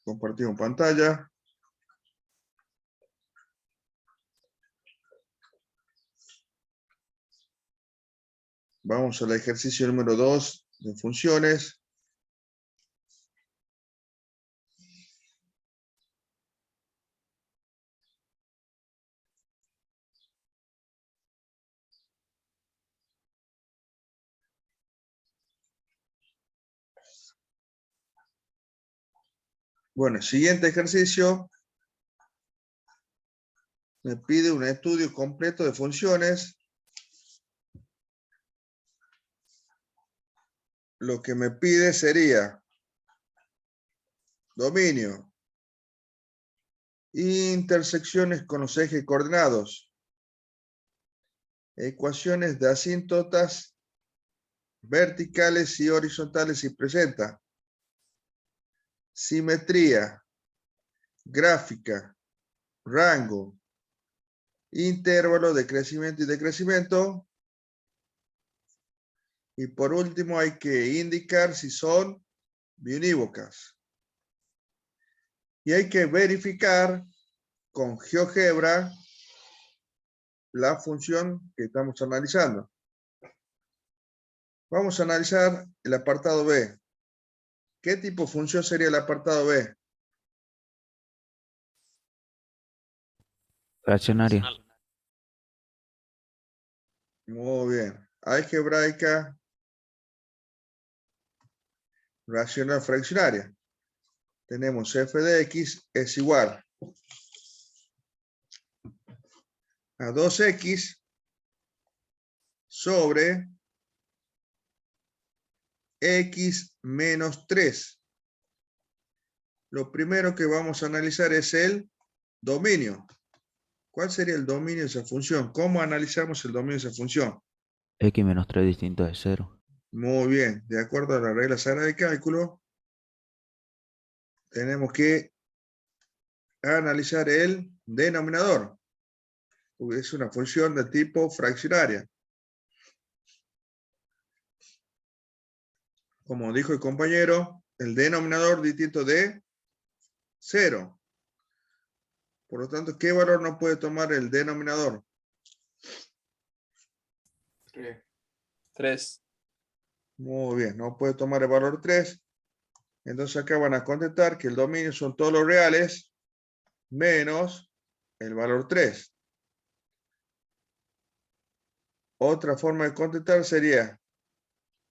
Compartimos pantalla. Vamos al ejercicio número 2 de funciones. Bueno, el siguiente ejercicio me pide un estudio completo de funciones. Lo que me pide sería dominio, intersecciones con los ejes coordenados, ecuaciones de asíntotas verticales y horizontales si presenta, simetría, gráfica, rango, intervalo de crecimiento y decrecimiento. Y por último hay que indicar si son biunívocas. Y hay que verificar con GeoGebra la función que estamos analizando. Vamos a analizar el apartado B. ¿Qué tipo de función sería el apartado B? Fraccionaria. Muy bien. Algebraica, racional fraccionaria. Tenemos f de x es igual a 2x sobre x menos 3. Lo primero que vamos a analizar es el dominio. ¿Cuál sería el dominio de esa función? ¿Cómo analizamos el dominio de esa función? X menos 3 distinto de 0. Muy bien. De acuerdo a la regla sagrada de cálculo, tenemos que analizar el denominador. Porque es una función de tipo fraccionaria. Como dijo el compañero, el denominador distinto de 0. Por lo tanto, ¿qué valor no puede tomar el denominador? 3. Muy bien, no puede tomar el valor 3. Entonces acá van a contestar que el dominio son todos los reales menos el valor 3. Otra forma de contestar sería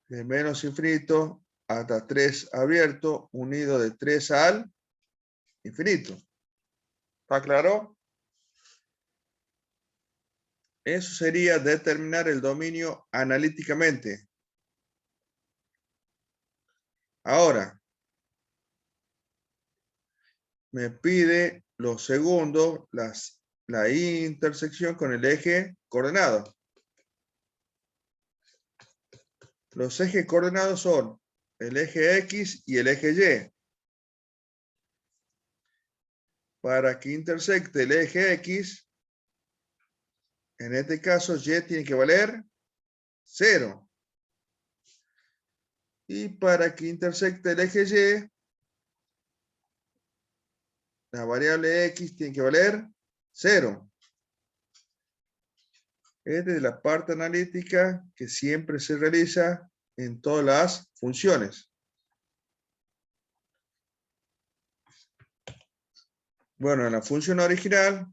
de menos infinito hasta 3 abierto, unido de 3 al infinito. ¿Está claro? Eso sería determinar el dominio analíticamente. Ahora, me pide lo segundo, la intersección con el eje coordenado. Los ejes coordenados son el eje X y el eje Y. Para que intersecte el eje X, en este caso Y tiene que valer 0. Y para que intersecte el eje Y, la variable X tiene que valer 0. Esta es la parte analítica que siempre se realiza en todas las funciones. Bueno, en la función original,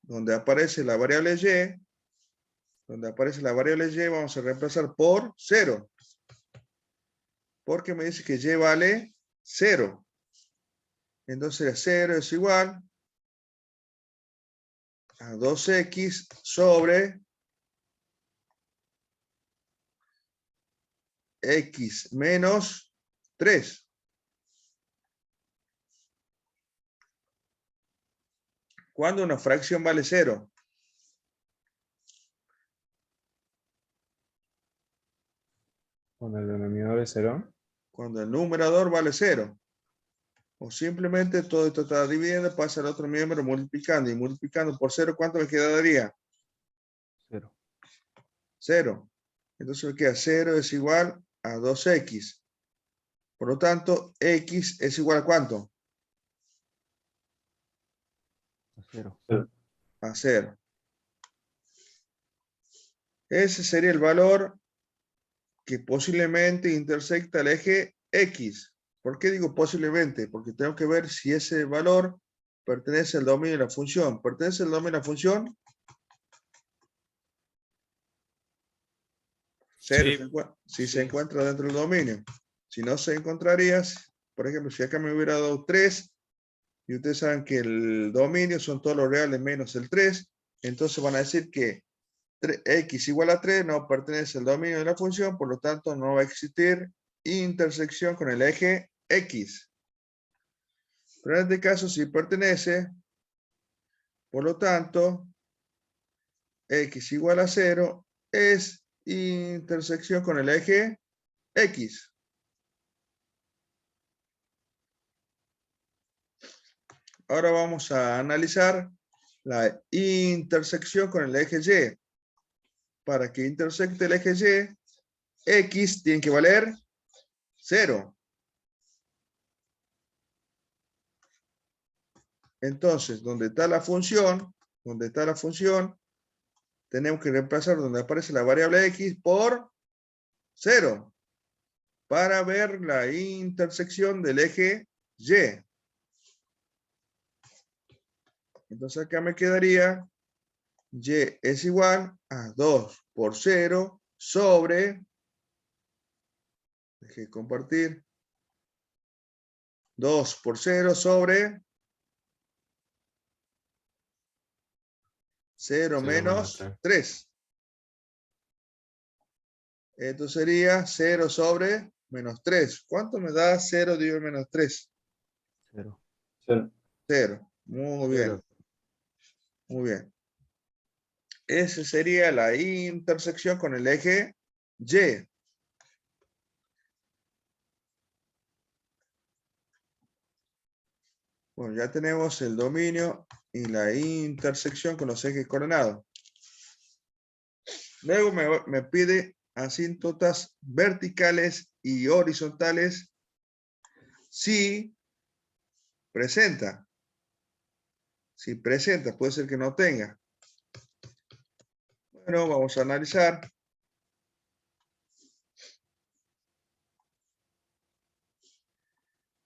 donde aparece la variable Y, vamos a reemplazar por 0. Porque me dice que Y vale 0. Entonces 0 es igual a 2x sobre x menos 3. ¿Cuándo una fracción vale 0? Cuando el denominador es 0. Cuando el numerador vale 0. O simplemente todo esto está dividiendo, pasa al otro miembro multiplicando. Y multiplicando por 0, ¿cuánto me quedaría? 0. 0. Entonces me queda 0 es igual a 2x. Por lo tanto, x es igual a ¿cuánto? 0. A 0. Ese sería el valor que posiblemente intersecta el eje X. ¿Por qué digo posiblemente? Porque tengo que ver si ese valor pertenece al dominio de la función. ¿Pertenece al dominio de la función? 0 Sí. si Sí. se encuentra dentro del dominio. Si no se encontraría, por ejemplo, si acá me hubiera dado 3, y ustedes saben que el dominio son todos los reales menos el 3, entonces van a decir que x igual a 3 no pertenece al dominio de la función, por lo tanto no va a existir intersección con el eje X. Pero en este caso sí pertenece, por lo tanto, x igual a 0 es intersección con el eje X. Ahora vamos a analizar la intersección con el eje Y. Para que intersecte el eje Y, X tiene que valer 0. Entonces, donde está la función, tenemos que reemplazar donde aparece la variable X por 0 para ver la intersección del eje Y. Entonces acá me quedaría Y es igual a 2 por 0 sobre, dejé de compartir, 2 por 0 sobre 0 0 menos menos 3. Esto sería 0 sobre menos 3. ¿Cuánto me da 0 dividido menos 3? 0. 0. Muy bien, 0. muy bien. Esa sería la intersección con el eje Y. Bueno, ya tenemos el dominio y la intersección con los ejes coordenados. Luego me pide asíntotas verticales y horizontales si presenta. Si presenta, puede ser que no tenga. Bueno, vamos a analizar.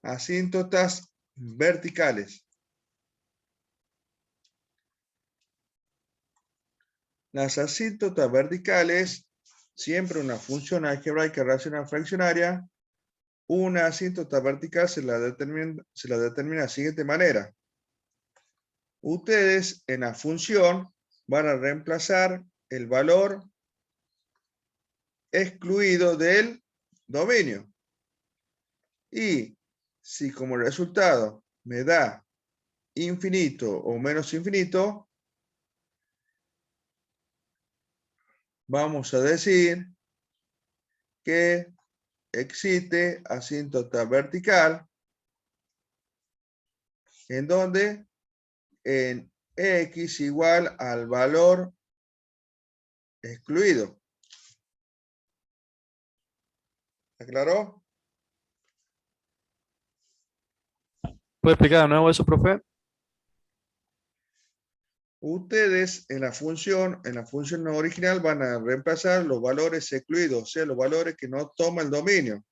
Asíntotas verticales. Las asíntotas verticales, siempre una función algebraica racional fraccionaria, una asíntota vertical se la determina de la siguiente manera. Ustedes en la función van a reemplazar el valor excluido del dominio. Y si como resultado me da infinito o menos infinito, vamos a decir que existe asíntota vertical en donde en x igual al valor excluido. ¿Aclaró? ¿Puede explicar de nuevo eso, profe? Ustedes en la función original van a reemplazar los valores excluidos, o sea, los valores que no toma el dominio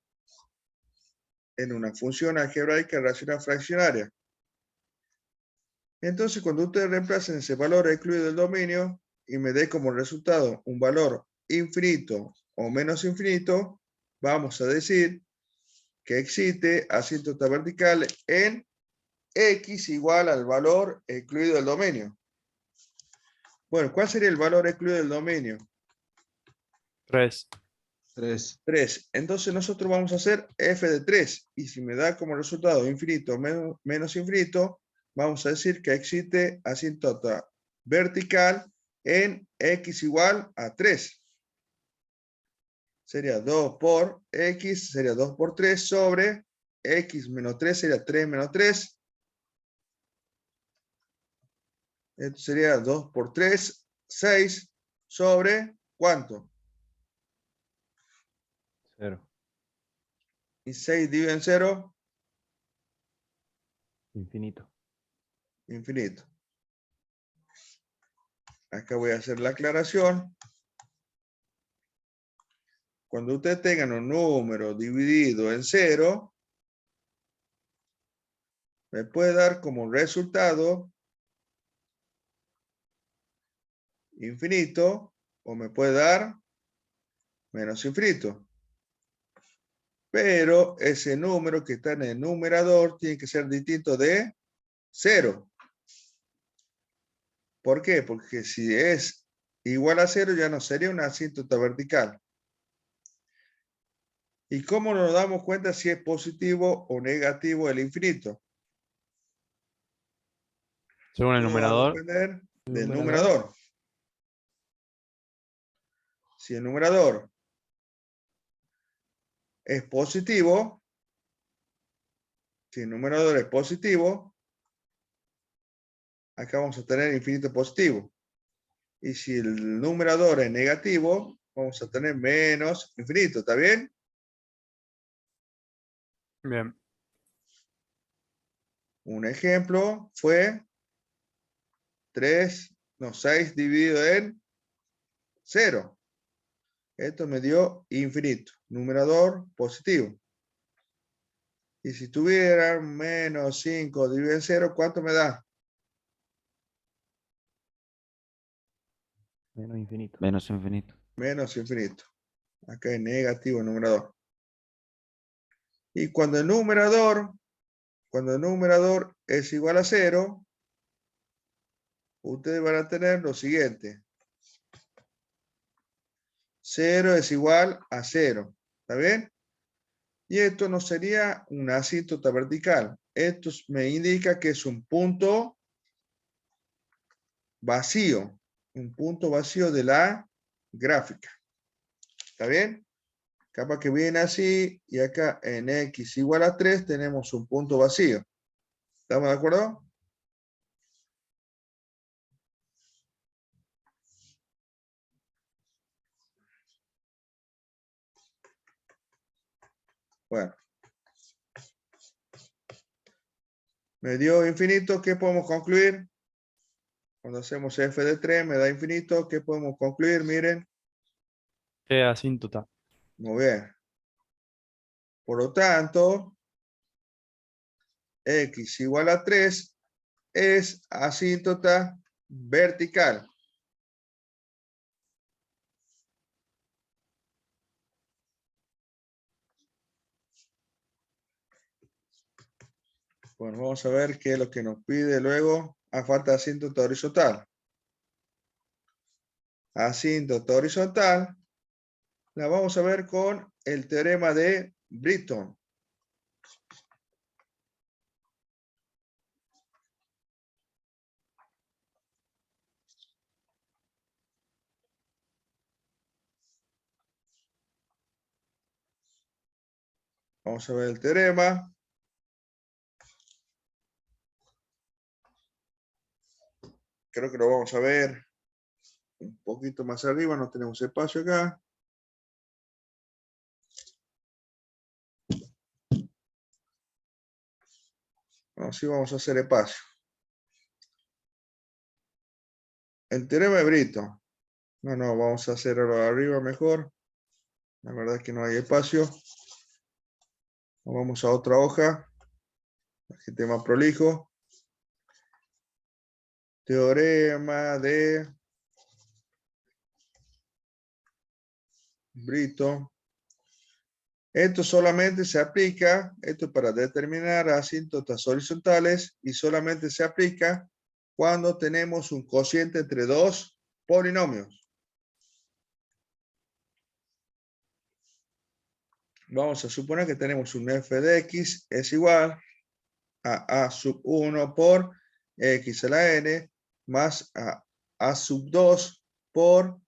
en una función algebraica racional fraccionaria. Entonces, cuando ustedes reemplacen ese valor excluido del dominio y me dé como resultado un valor infinito o menos infinito, vamos a decir que existe asíntota vertical en x igual al valor excluido del dominio. Bueno, ¿cuál sería el valor excluido del dominio? 3. 3. Entonces nosotros vamos a hacer f de 3. Y si me da como resultado infinito menos infinito, vamos a decir que existe asíntota vertical en x igual a 3. Sería 2 por x, sería 2 por 3 sobre x menos 3, sería 3 menos 3. Esto sería 2 por 3, 6 sobre ¿cuánto? 0. Y 6 dividido en 0, Infinito. infinito. acá voy a hacer la aclaración. Cuando ustedes tengan un número dividido en 0, me puede dar como resultado infinito o me puede dar menos infinito. Pero ese número que está en el numerador tiene que ser distinto de 0. ¿Por qué? Porque si es igual a 0 ya no sería una asíntota vertical. ¿Y cómo nos damos cuenta si es positivo o negativo el infinito? Según el Todo va a numerador. depender del numerador. Si el numerador es positivo, si el numerador es positivo, acá vamos a tener infinito positivo. Y si el numerador es negativo, vamos a tener menos infinito, ¿está bien? Bien. Un ejemplo fue 6 dividido en 0. Esto me dio infinito, numerador positivo. Y si tuviera menos 5 dividido en 0, ¿cuánto me da? Menos infinito. Menos infinito. Menos infinito. Acá es negativo el numerador. Y cuando el numerador es igual a 0, ustedes van a tener lo siguiente. 0 es igual a 0. ¿Está bien? Y esto no sería una asíntota vertical. Esto me indica que es un punto vacío. Un punto vacío de la gráfica. ¿Está bien? Capaz que viene así y acá en x igual a 3 tenemos un punto vacío. ¿Estamos de acuerdo? Bueno. Me dio infinito, ¿qué podemos concluir? Cuando hacemos f de 3 me da infinito, ¿qué podemos concluir? Miren, Asíntota. muy bien. Por lo tanto, x igual a 3 es asíntota vertical. Bueno, vamos a ver qué es lo que nos pide luego a falta de asíntota horizontal. Asíntota horizontal la vamos a ver con el teorema de Britton. Vamos a ver el teorema. Creo que lo vamos a ver un poquito más arriba, no tenemos espacio acá. Así vamos a hacer espacio. El teorema de Britton. No, vamos a hacerlo arriba mejor. La verdad es que no hay espacio. Vamos a otra hoja. Aquí tema prolijo. Teorema de Britton. Esto solamente se aplica, esto es para determinar asíntotas horizontales y solamente se aplica cuando tenemos un cociente entre dos polinomios. Vamos a suponer que tenemos un f de x es igual a sub 1 por x a la n más a sub 2 por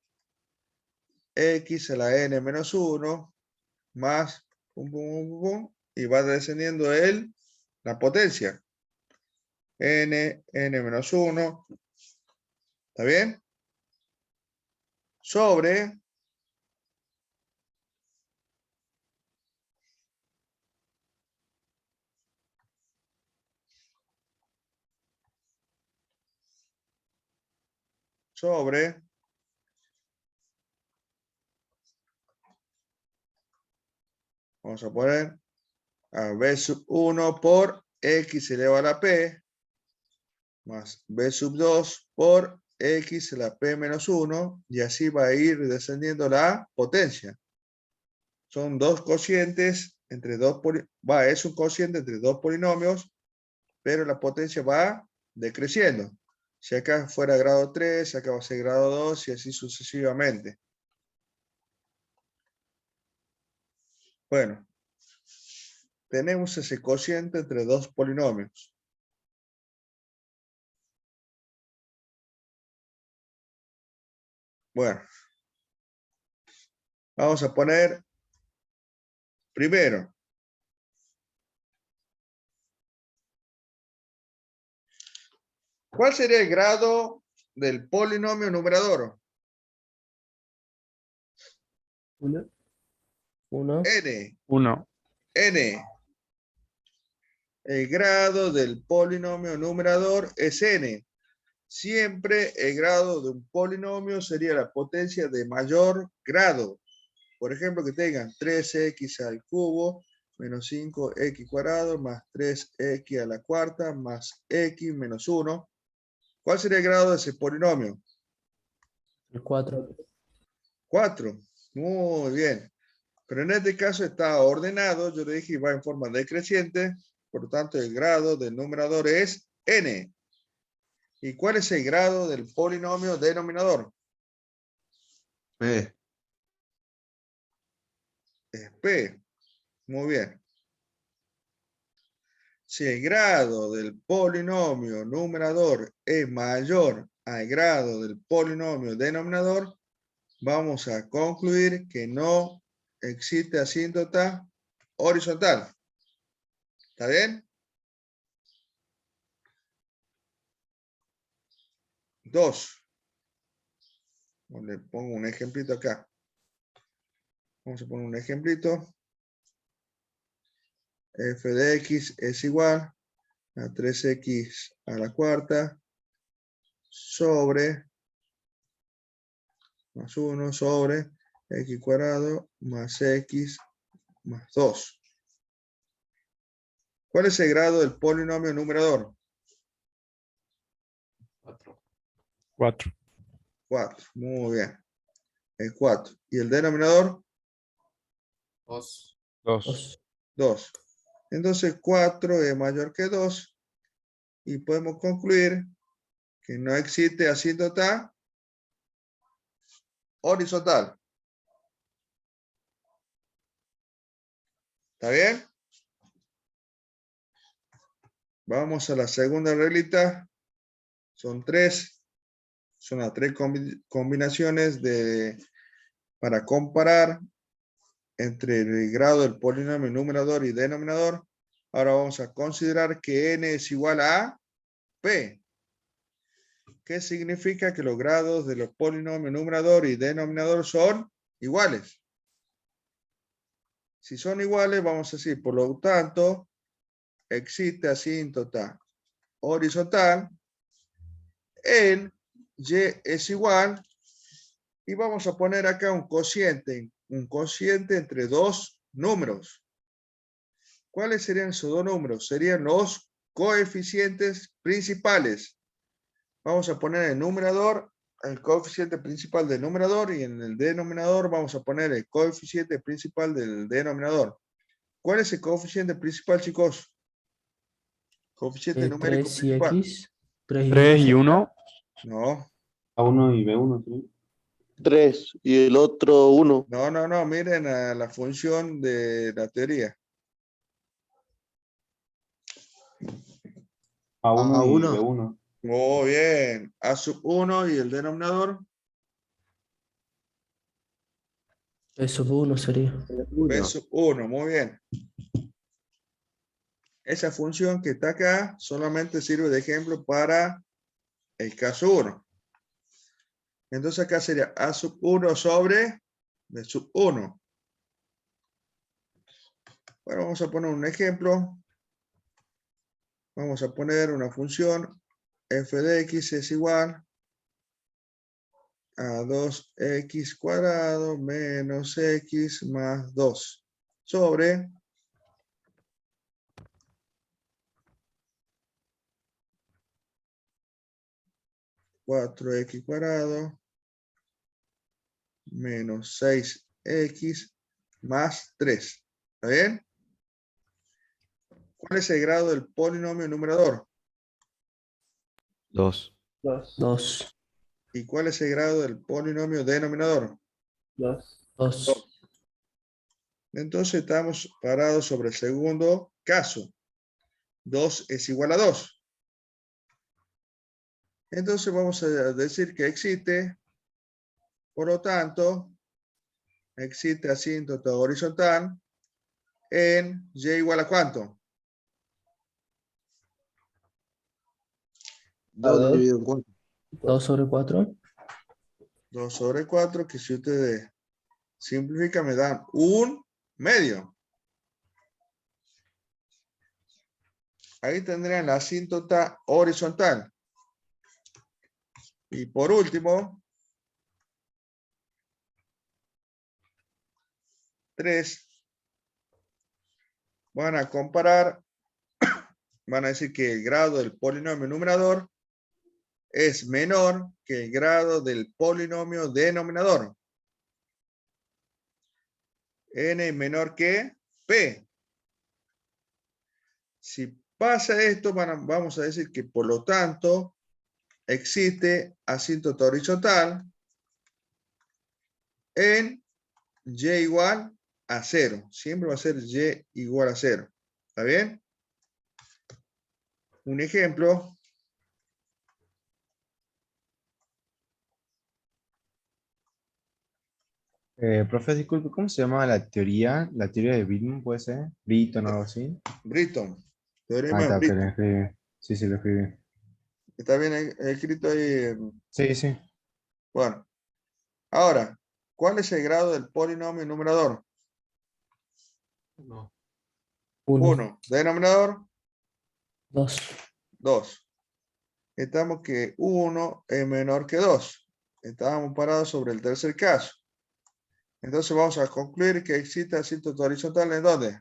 x a la n menos 1 más pum, pum, pum, pum, y va descendiendo la potencia. N menos 1. ¿Está bien? Sobre sobre vamos a poner a b sub 1 por x elevado a la p más b sub 2 por x a la p menos 1 y así va a ir descendiendo la potencia. Son dos cocientes entre dos es un cociente entre dos polinomios, pero la potencia va decreciendo. Si acá fuera grado 3, acá va a ser grado 2 y así sucesivamente. Bueno, tenemos ese cociente entre dos polinomios. Bueno, vamos a poner primero. ¿Cuál sería el grado del polinomio numerador? 1. 1. N. 1. N. El grado del polinomio numerador es n. Siempre el grado de un polinomio sería la potencia de mayor grado. Por ejemplo, que tengan 3x al cubo menos 5x cuadrado más 3x a la cuarta más x menos 1. ¿Cuál sería el grado de ese polinomio? El 4. 4. Muy bien. Pero en este caso está ordenado. Yo le dije que va en forma decreciente. Por lo tanto, el grado del numerador es n. ¿Y cuál es el grado del polinomio denominador? P. Es P. Muy bien. Si el grado del polinomio numerador es mayor al grado del polinomio denominador, vamos a concluir que no existe asíntota horizontal. ¿Está bien? 2. Le pongo un ejemplito acá. Vamos a poner un ejemplito. F de x es igual a 3x a la cuarta sobre más 1 sobre x cuadrado más x más 2. ¿Cuál es el grado del polinomio numerador? 4. 4. Muy bien. El 4. ¿Y el denominador? 2. 2. 2. Entonces 4 es mayor que 2 y podemos concluir que no existe asíntota horizontal. ¿Está bien? Vamos a la segunda reglita. Son 3. Son las 3 combinaciones para comparar entre el grado del polinomio numerador y denominador. Ahora vamos a considerar que n es igual a p. ¿Qué significa? Que los grados de los polinomios numerador y denominador son iguales. Si son iguales, vamos a decir, por lo tanto, existe asíntota horizontal en y es igual, y vamos a poner acá un cociente entre dos números. ¿Cuáles serían esos dos números? Serían los coeficientes principales. Vamos a poner en el numerador el coeficiente principal del numerador y en el denominador vamos a poner el coeficiente principal del denominador. ¿Cuál es el coeficiente principal, chicos? Coeficiente numérico 3 y principal. x. 3 3 y 1. No, A1 y B1, ¿sí? 3 y el otro 1. no, miren a la función de la teoría. A1 y A1. B1. Muy bien. A sub 1 y el denominador. B sub 1 sería. B sub 1, muy bien. Esa función que está acá solamente sirve de ejemplo para el caso 1. Entonces acá sería A sub 1 sobre B sub 1. Bueno, vamos a poner un ejemplo. Vamos a poner una función f de x es igual a 2x cuadrado menos x más 2 sobre 4x cuadrado menos 6x más 3. ¿Está bien? ¿Cuál es el grado del polinomio numerador? 2. 2. ¿Y cuál es el grado del polinomio denominador? 2. Entonces estamos parados sobre el segundo caso. 2 es igual a 2. Entonces vamos a decir que existe, por lo tanto, existe asíntota horizontal en y igual a ¿cuánto? 2 dividido en 4. 2 sobre 4. 2 sobre 4, que si ustedes simplifican me dan 1 medio. Ahí tendrían la asíntota horizontal. Y por último, 3. Van a comparar, van a decir que el grado del polinomio numerador es menor que el grado del polinomio denominador. N menor que P. Si pasa esto, vamos a decir que por lo tanto existe asíntota horizontal en y igual a 0. Siempre va a ser y igual a 0. ¿Está bien? Un ejemplo. Profe, disculpe, ¿cómo se llamaba la teoría? ¿La teoría de Britton puede ser? ¿Britton o algo así? Britton. Ah, Teorema de está, que lo Britton. escribí. Sí, sí, lo escribí. Está bien escrito ahí. Sí, sí. Bueno. Ahora, ¿cuál es el grado del polinomio numerador? 1. 1. 1. Denominador, 2. 2. Estamos que 1 es menor que 2. Estábamos parados sobre el tercer caso. Entonces vamos a concluir que existe asíntota horizontal ¿en dónde?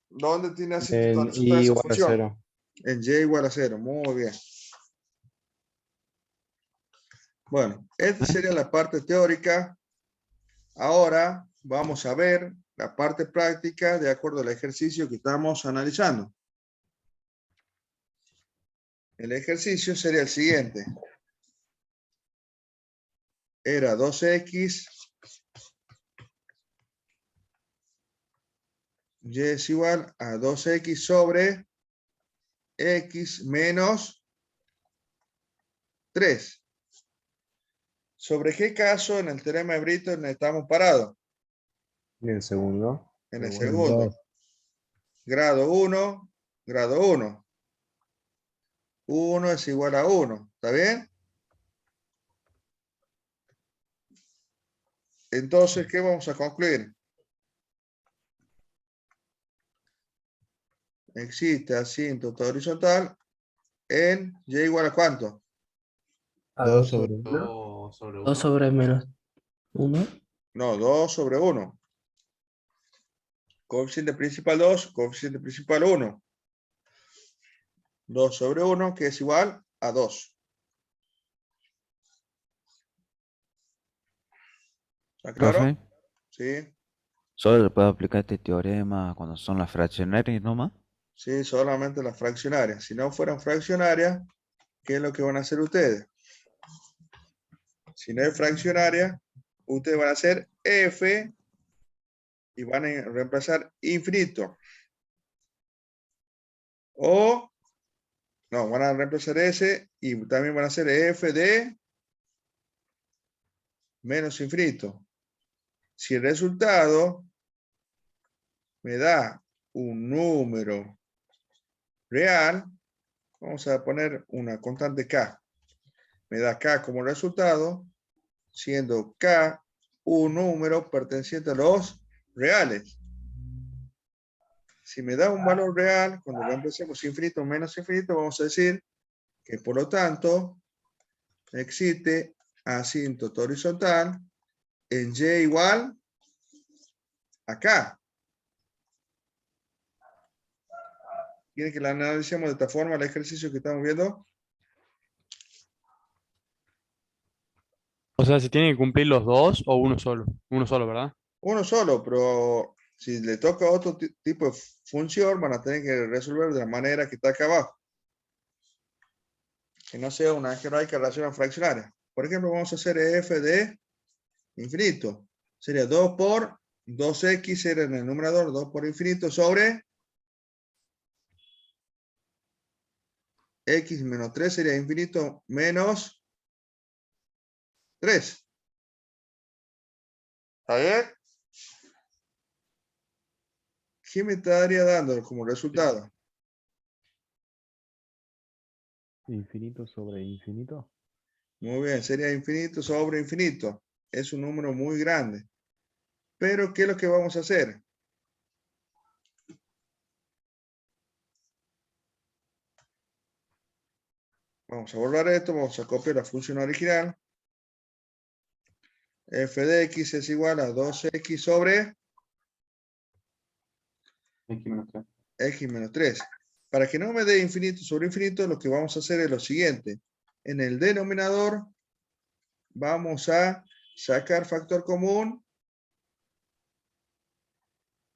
¿Dónde tiene asíntota En horizontal I esa igual a función? 0. En y igual a 0. Muy bien. Bueno, esta sería la parte teórica. Ahora vamos a ver la parte práctica de acuerdo al ejercicio que estamos analizando. El ejercicio sería el siguiente. Era 2x. Y es igual a 2x sobre x menos 3. ¿Sobre qué caso en el teorema de Britton estamos parados? Y el segundo. En el Segundo. segundo. Grado 1, grado 1. 1 es igual a 1. ¿Está bien? Entonces, ¿qué vamos a concluir? Existe asíntota horizontal en y igual a ¿cuánto? A 2 2 sobre 1. 2 sobre 2 1. sobre menos 1. No, 2 sobre 1. Coeficiente principal 2, coeficiente principal 1. 2 sobre 1, que es igual a 2. ¿Está claro? Profe, Sí, ¿solo le puedo aplicar este teorema cuando son las fraccionarias nomás? sí, solamente las fraccionarias. Si no fueran fraccionarias, ¿qué es lo que van a hacer ustedes? Si no es fraccionaria, ustedes van a hacer f y van a reemplazar infinito. O, no, van a reemplazar s y también van a hacer f de menos infinito. Si el resultado me da un número real, vamos a poner una constante k. Me da k como resultado, siendo k un número perteneciente a los reales. si me da un valor real, cuando lo empecemos infinito menos infinito, vamos a decir que por lo tanto existe asíntota horizontal en y igual acá. ¿Quieren que la analicemos de esta forma el ejercicio que estamos viendo? O sea, ¿se tienen que cumplir los dos o uno solo? Uno solo, ¿verdad? Uno solo, pero si le toca otro tipo de función, van a tener que resolver de la manera que está acá abajo. Que no sea una algebraica relación fraccionaria. Por ejemplo, vamos a hacer f de infinito. Sería 2 por 2x, era en el numerador, 2 por infinito sobre x menos 3 sería infinito menos 3. ¿Está bien? ¿Qué me estaría dando como resultado? Infinito sobre infinito. Muy bien, sería infinito sobre infinito. Es un número muy grande. Pero, ¿qué es lo que vamos a hacer? Vamos a borrar esto, vamos a copiar la función original. F de x es igual a 2x sobre X menos 3. x menos 3. Para que no me dé infinito sobre infinito, lo que vamos a hacer es lo siguiente. En el denominador vamos a sacar factor común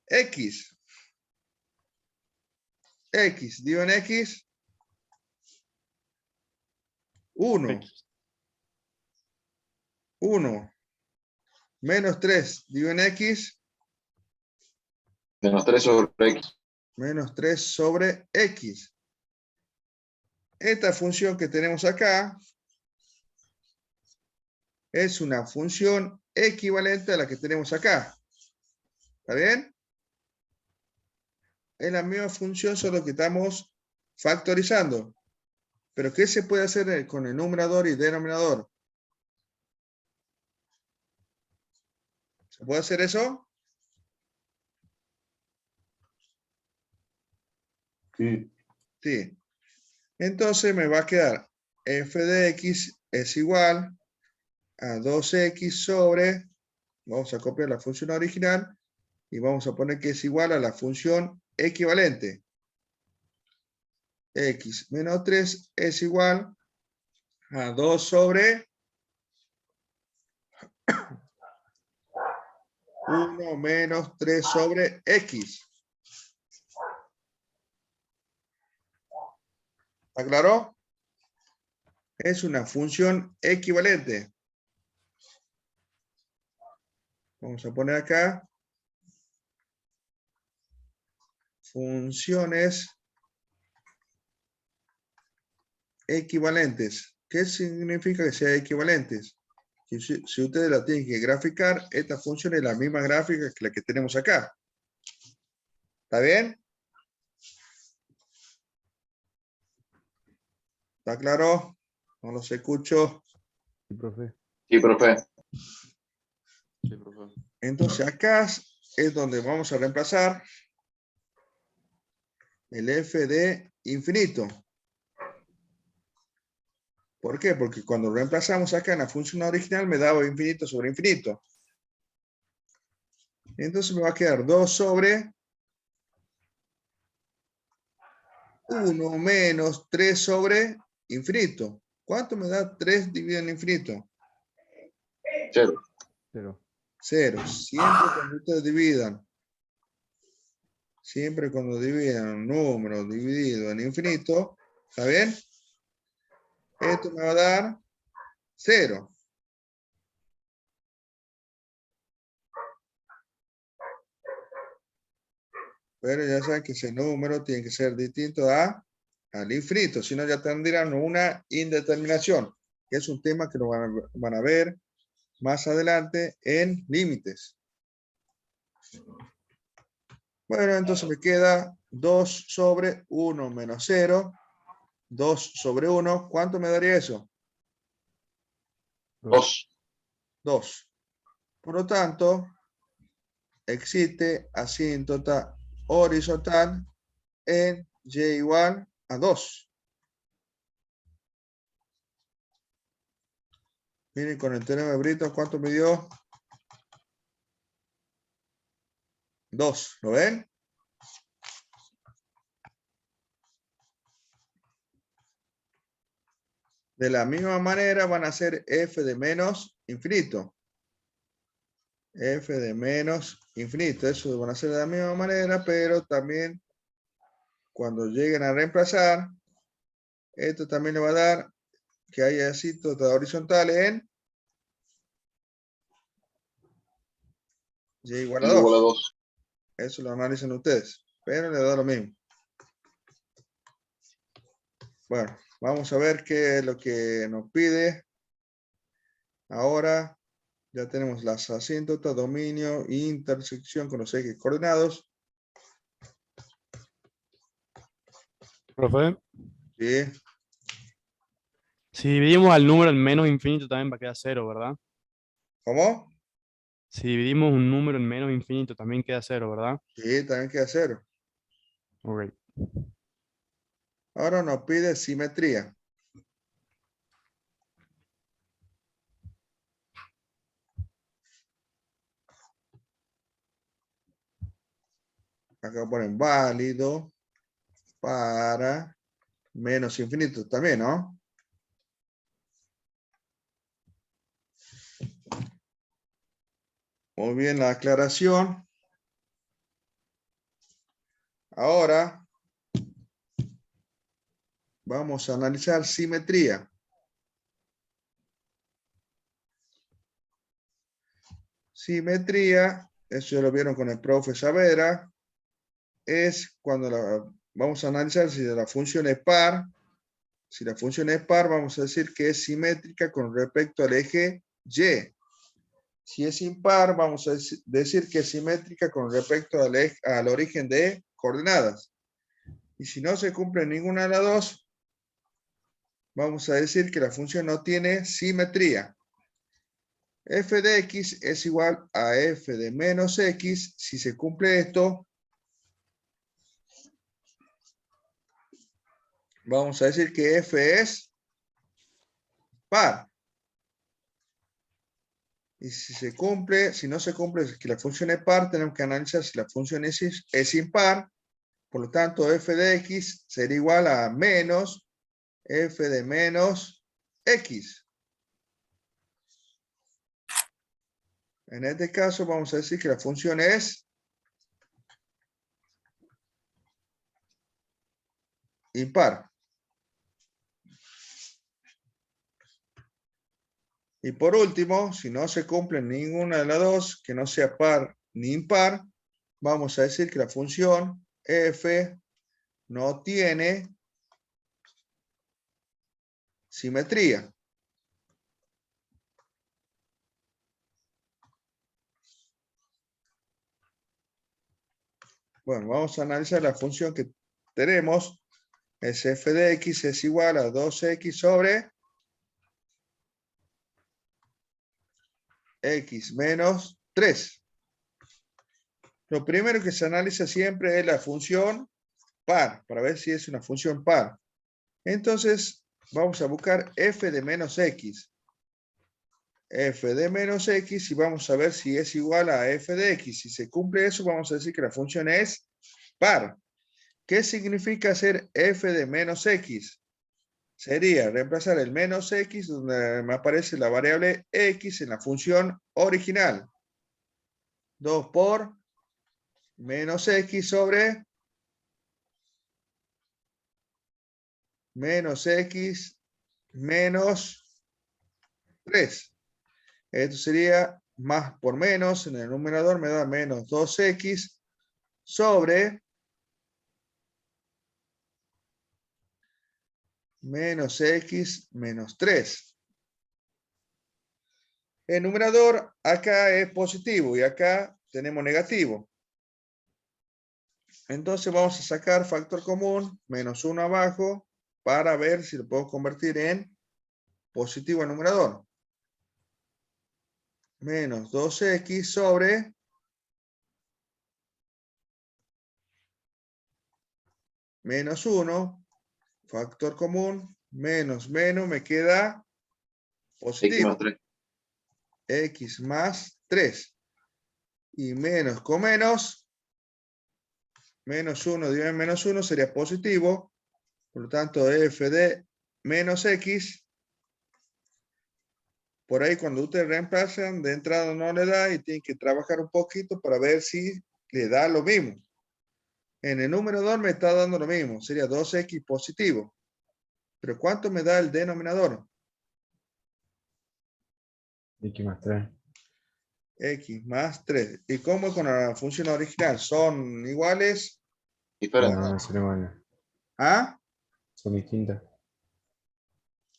x. X dividido en x, 1. X. 1 menos 3 dividido en x, Menos 3 sobre X. menos 3 sobre x. Esta función que tenemos acá es una función equivalente a la que tenemos acá. ¿Está bien? Es la misma función, solo que estamos factorizando. Pero ¿qué se puede hacer con el numerador y denominador? ¿Se puede hacer eso? Sí. Sí. Entonces me va a quedar f de x es igual a 2x sobre, vamos a copiar la función original y vamos a poner que es igual a la función equivalente. X menos 3 es igual a 2 sobre 1 menos 3 sobre x. ¿Está claro? Es una función equivalente. Vamos a poner acá funciones equivalentes. ¿Qué significa que sea equivalentes? Si ustedes la tienen que graficar, esta función es la misma gráfica que la que tenemos acá. ¿Está bien? ¿Está claro? No los escucho. Sí, profe. Sí, profe. Sí, profe. Entonces acá es donde vamos a reemplazar el f de infinito. ¿Por qué? Porque cuando reemplazamos acá en la función original me daba infinito sobre infinito. Entonces me va a quedar 2 sobre 1 menos 3 sobre infinito. ¿Cuánto me da 3 dividido en infinito? 0. 0. 0. Siempre cuando dividan un número dividido en infinito, ¿está bien? Esto me va a dar 0. Pero ya saben que ese número tiene que ser distinto al infinito, si no ya tendrán una indeterminación, que es un tema que lo van a ver más adelante en límites. Bueno, entonces me queda 2 sobre 1 menos 0. 2 sobre 1. ¿Cuánto me daría eso? 2. 2. Por lo tanto, existe asíntota horizontal en y igual a 2. Miren con el teorema de Britton, ¿cuánto me dio? 2, ¿lo ven? De la misma manera van a ser f de menos infinito. F de menos infinito. Eso van a ser de la misma manera, pero también cuando lleguen a reemplazar, esto también le va a dar que haya así total horizontal en y igual a Y igual a 2. 2. Eso lo analizan ustedes, pero le da lo mismo. Bueno, vamos a ver qué es lo que nos pide. Ahora ya tenemos las asíntotas, dominio, intersección con los ejes coordenados. Profe, ¿Sí? si dividimos al número en menos infinito también va a quedar 0, ¿verdad? ¿Cómo? Si dividimos un número en menos infinito también queda 0, ¿verdad? Sí, también queda 0. Ok. Ahora nos pide simetría. Acá ponen válido para menos infinito también, ¿no? Muy bien la aclaración. Ahora vamos a analizar simetría. Simetría, eso ya lo vieron con el profe Saavedra, es cuando vamos a analizar si la función es par. Si la función es par, vamos a decir que es simétrica con respecto al eje Y. Si es impar, vamos a decir que es simétrica con respecto al origen de coordenadas. Y si no se cumple ninguna de las dos, vamos a decir que la función no tiene simetría. F de x es igual a f de menos x. Si se cumple esto, vamos a decir que f es par. Y si se cumple, si no se cumple que la función es par, tenemos que analizar si la función es impar. Por lo tanto, f de x sería igual a menos f de menos x. En este caso vamos a decir que la función es impar. Y por último, si no se cumple ninguna de las dos, que no sea par ni impar, vamos a decir que la función f no tiene simetría. Bueno, vamos a analizar la función que tenemos. Es f de x es igual a 2x sobre x menos 3. Lo primero que se analiza siempre es la función par, para ver si es una función par. Entonces, vamos a buscar f de menos x. F de menos x y vamos a ver si es igual a f de x. Si se cumple eso, vamos a decir que la función es par. ¿Qué significa hacer f de menos x? Sería reemplazar el menos x donde me aparece la variable x en la función original. 2 por menos x sobre menos x menos 3. Esto sería más por menos, en el numerador me da menos 2x sobre menos x menos 3. El numerador acá es positivo y acá tenemos negativo. Entonces vamos a sacar factor común, menos 1 abajo, para ver si lo puedo convertir en positivo al numerador. Menos 2x sobre menos 1, factor común, menos, me queda X positivo. más 3. X más 3. Y menos con menos, menos 1 dividido en menos 1 sería positivo. Por lo tanto, f de menos x. Por ahí cuando ustedes reemplazan, de entrada no le da y tienen que trabajar un poquito para ver si le da lo mismo. En el número 2 me está dando lo mismo. Sería 2x positivo. Pero ¿cuánto me da el denominador? X más 3. X más 3. ¿Y cómo es con la función original? ¿Son iguales? Diferente. No, no son iguales. ¿Ah? Son distintas.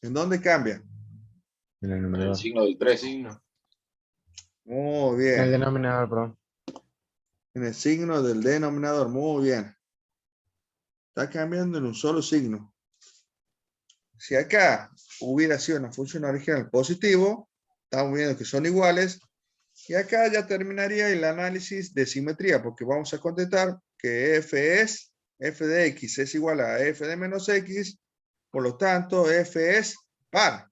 ¿En dónde cambia? En el El numerador. signo del 3. Muy En el bien. denominador, perdón. En el signo del denominador. Muy bien. Está cambiando en un solo signo. Si acá hubiera sido una función original positivo, estamos viendo que son iguales. Y acá ya terminaría el análisis de simetría, porque vamos a contestar que f de x es igual a f de menos x, por lo tanto f es par.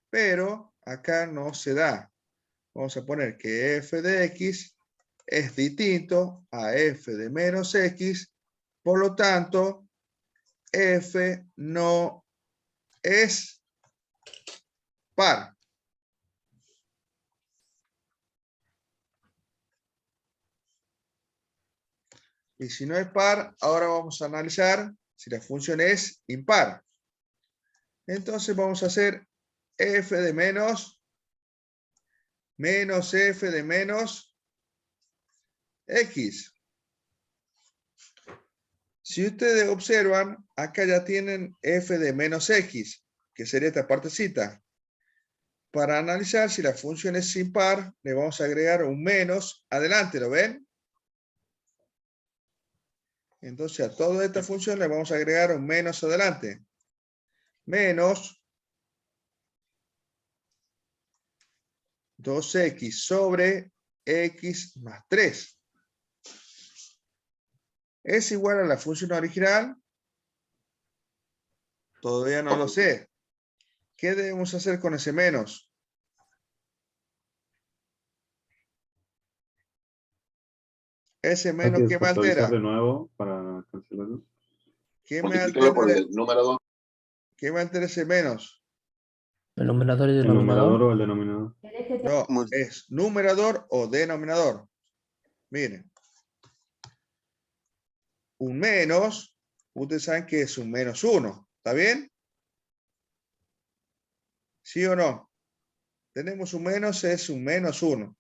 Pero acá no se da. Vamos a poner que f de x es distinto a f de menos x, por lo tanto f no es par. Y si no es par, ahora vamos a analizar si la función es impar. Entonces vamos a hacer f de menos f de menos x. Si ustedes observan, acá ya tienen f de menos x, que sería esta partecita. Para analizar si la función es impar, le vamos a agregar un menos adelante, ¿lo ven? Entonces a toda esta función le vamos a agregar un menos adelante. Menos 2x sobre x más 3. ¿Es igual a la función original? Todavía no lo sé. ¿Qué debemos hacer con ese menos? Ese Hay menos, que ¿qué me factorizar altera? de nuevo para cancelarlo. ¿Qué me Multiplicarlo por altera? el número 2. ¿Qué me altera ese menos? El numerador y ¿El numerador denominador. o el denominador? No, es numerador o denominador. Miren. Un menos, ustedes saben que es un menos 1. ¿Está bien? ¿Sí o no? Tenemos un menos, es un menos 1.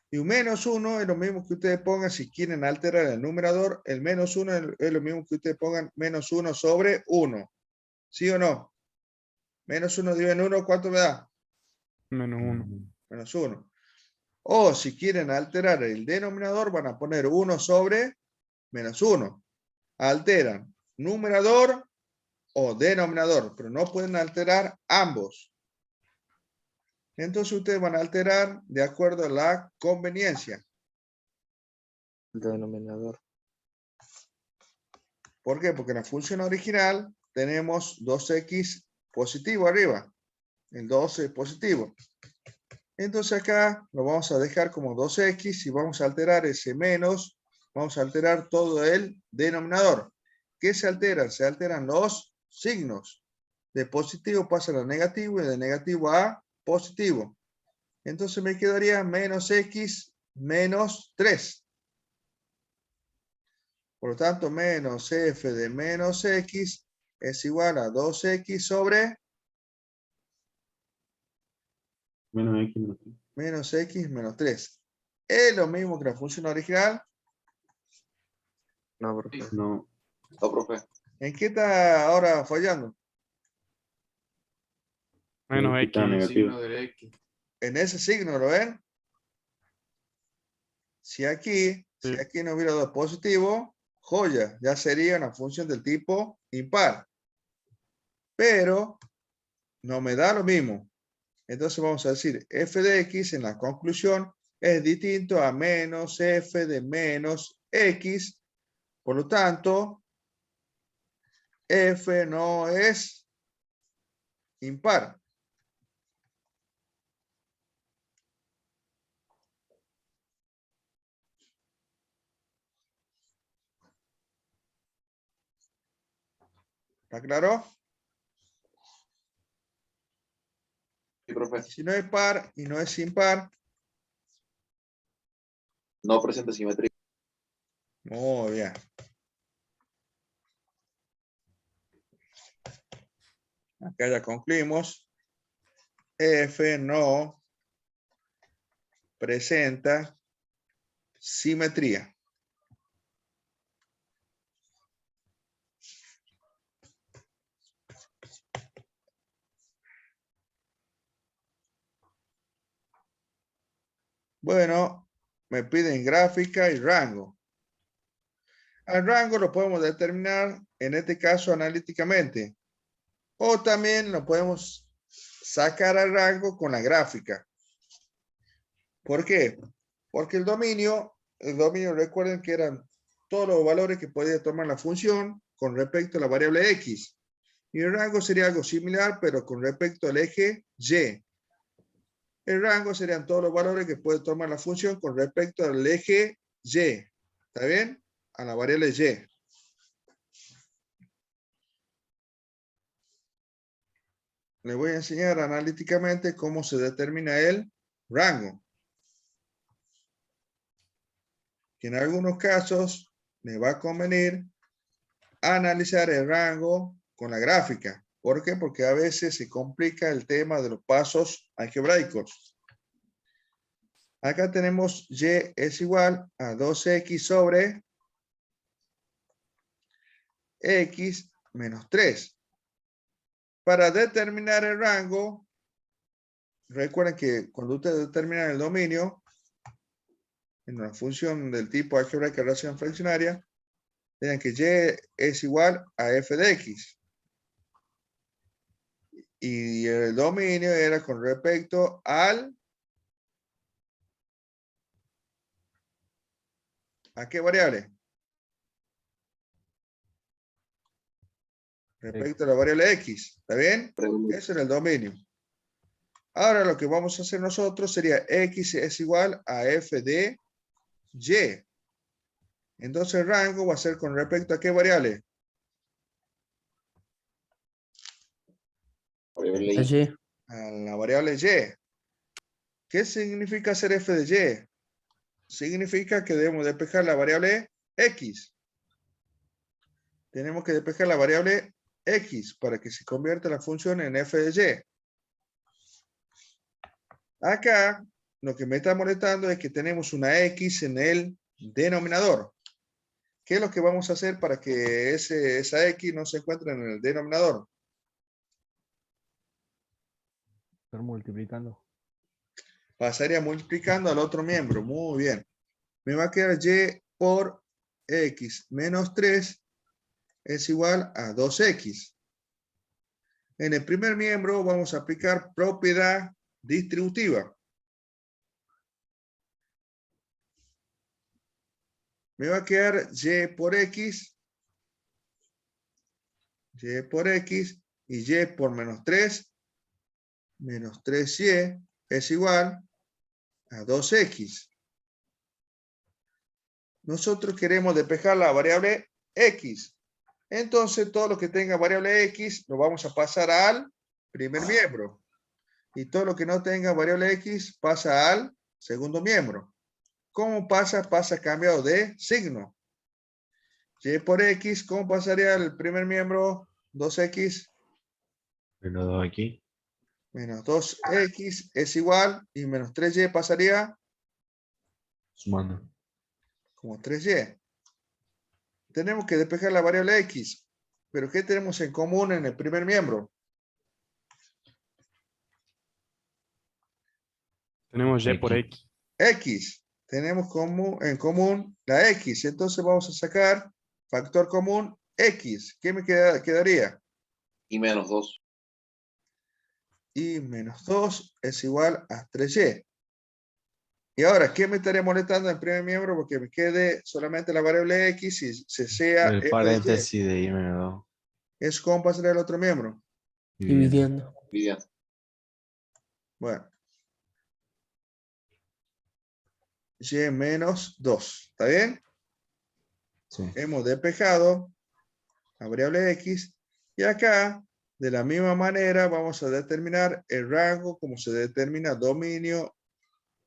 Y un menos 1 es lo mismo que ustedes pongan si quieren alterar el numerador. El menos 1 es lo mismo que ustedes pongan menos 1 sobre 1. ¿Sí o no? Menos 1 dividido en 1, ¿cuánto me da? Menos 1. Menos 1. O si quieren alterar el denominador, van a poner 1 sobre menos 1. Alteran numerador o denominador, pero no pueden alterar ambos. Entonces ustedes van a alterar de acuerdo a la conveniencia. Denominador. ¿Por qué? Porque en la función original tenemos 2x positivo arriba. El 12 es positivo. Entonces acá lo vamos a dejar como 2x y vamos a alterar ese menos. Vamos a alterar todo el denominador. ¿Qué se altera? Se alteran los signos. De positivo pasa a negativo y de negativo a positivo. Entonces me quedaría menos x menos 3. Por lo tanto, menos f de menos x es igual a 2x sobre Menos X menos 3. menos x menos 3. ¿Es lo mismo que la función original? No, profe. No. No, profe. ¿En qué está ahora fallando? Menos Aquí está X. negativo. En ese signo, ¿lo ven? Si aquí no hubiera dado positivo, joya, ya sería una función del tipo impar. Pero no me da lo mismo. Entonces vamos a decir f de x en la conclusión es distinto a menos f de menos x. Por lo tanto, F no es impar. ¿Está claro? Sí, profe. Si no es par y no es impar, No presenta simetría. muy bien. Acá ya concluimos. F no presenta simetría. Bueno, me piden gráfica y rango. Al rango lo podemos determinar, en este caso, analíticamente. O también lo podemos sacar al rango con la gráfica. ¿Por qué? Porque el dominio, recuerden que eran todos los valores que podía tomar la función con respecto a la variable X. Y el rango sería algo similar, pero con respecto al eje Y. El rango serían todos los valores que puede tomar la función con respecto al eje Y. ¿Está bien? A la variable Y. Les voy a enseñar analíticamente cómo se determina el rango. Que en algunos casos me va a convenir analizar el rango con la gráfica. ¿Por qué? Porque a veces se complica el tema de los pasos algebraicos. Acá tenemos Y es igual a 2X sobre X menos 3. Para determinar el rango, recuerden que cuando ustedes determinan el dominio, en una función del tipo algebraica de relación fraccionaria, tienen que Y es igual a f de X. Y el dominio era con respecto al... ¿A qué variable? Respecto a la variable X. ¿Está bien? Ese era el dominio. Ahora lo que vamos a hacer nosotros sería X es igual a f de Y. Entonces el rango va a ser con respecto a qué variable. Variable Y. Allí. A la variable Y. ¿Qué significa hacer f de Y? Significa que debemos despejar la variable X. Tenemos que despejar la variable X para que se convierta la función en f de Y. Acá lo que me está molestando es que tenemos una X en el denominador. ¿Qué es lo que vamos a hacer para que esa X no se encuentre en el denominador? Estar multiplicando. Pasaría multiplicando al otro miembro. Muy bien. Me va a quedar Y por X menos 3 es igual a 2X. En el primer miembro vamos a aplicar propiedad distributiva. Me va a quedar Y por X y Y por menos 3 menos 3Y es igual a 2X. Nosotros queremos despejar la variable X. Entonces, todo lo que tenga variable X lo vamos a pasar al primer miembro. Y todo lo que no tenga variable X pasa al segundo miembro. ¿Cómo pasa? Pasa cambiado de signo. Y por X, ¿cómo pasaría el primer miembro? 2X Menos 2 aquí. menos 2X es igual. Y menos 3Y pasaría Sumando. como 3Y. Tenemos que despejar la variable X. Pero ¿qué tenemos en común en el primer miembro? Tenemos Y por X. X. Tenemos en común la X. Entonces vamos a sacar factor común X. ¿Qué me quedaría? Y menos 2. Y menos 2 es igual a 3Y. Y ahora, ¿qué me estaría molestando en el primer miembro? Porque me quede solamente la variable X y se sea El f de Y. paréntesis de y menos 2. ¿Es cómo pasaría el otro miembro? Dividiendo. Dividiendo. Bueno. Y menos 2. ¿Está bien? Sí. Hemos despejado la variable X. Y acá, de la misma manera, vamos a determinar el rango como se determina dominio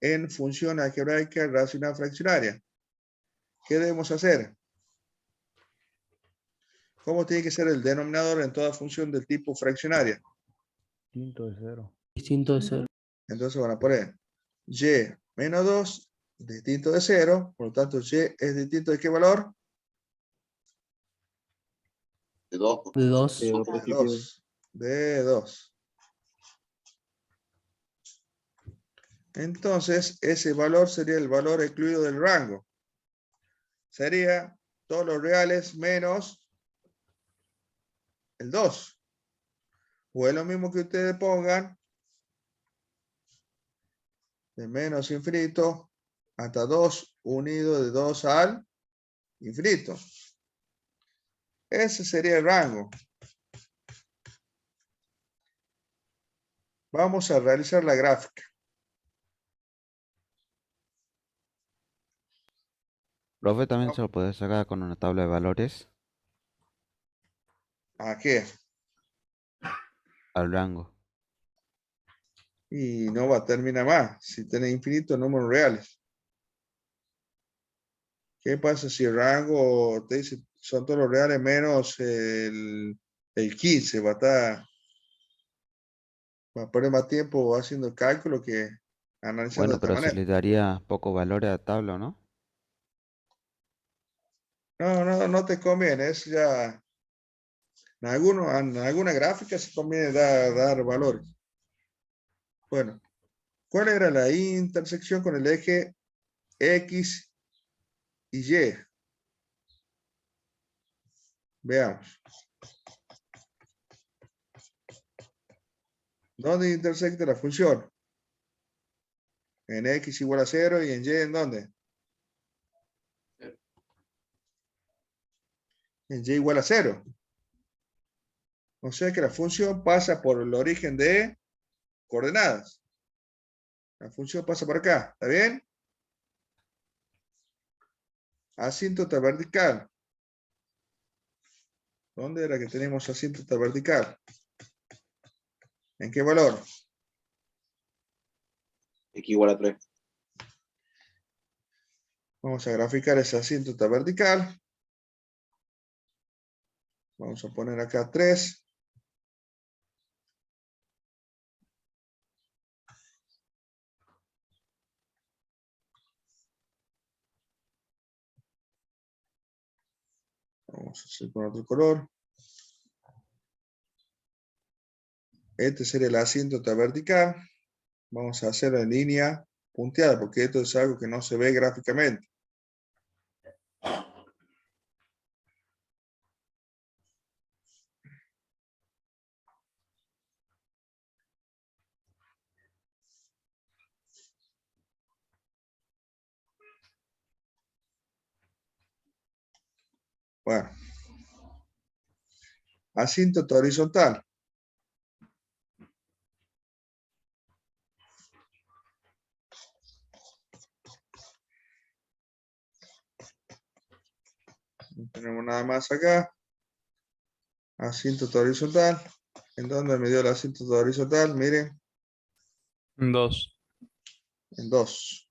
en función algebraica racional fraccionaria. ¿Qué debemos hacer? ¿Cómo tiene que ser el denominador en toda función del tipo fraccionaria? Distinto de 0. Distinto de 0. Entonces van a poner y menos 2 distinto de 0. Por lo tanto, y es distinto de qué valor? De 2. De 2. Sí, al De principio. 2. De 2. Entonces, ese valor sería el valor excluido del rango. Sería todos los reales menos el 2. O es lo mismo que ustedes pongan de menos infinito hasta 2 unido de 2 al infinito. Ese sería el rango. Vamos a realizar la gráfica. Profe, también se lo puede sacar con una tabla de valores ¿A qué? al rango. Y no va a terminar más si tiene infinitos números reales. ¿Qué pasa si el rango te dice son todos los reales menos el 15? Va a perder más tiempo haciendo el cálculo que analizando de Bueno, esta pero se manera. le daría poco valor a la tabla, ¿no? No te conviene. Es ya en alguna gráfica se conviene dar valores. Bueno, ¿cuál era la intersección con el eje X y Y? Veamos. ¿Dónde intersecta la función? En X igual a 0 y en Y ¿en dónde? En Y igual a 0. O sea que la función pasa por el origen de coordenadas. La función pasa por acá. ¿Está bien? Asíntota vertical. ¿Dónde era que tenemos asíntota vertical? ¿En qué valor? X igual a 3. Vamos a graficar esa asíntota vertical. Vamos a poner acá 3. Vamos a hacer con otro color. Este sería la asíntota vertical. Vamos a hacerlo en línea punteada, porque esto es algo que no se ve gráficamente. Bueno. Asíntota horizontal. No tenemos nada más acá. Asíntota horizontal. ¿En dónde me dio la asíntota horizontal? Miren, 2. en 2.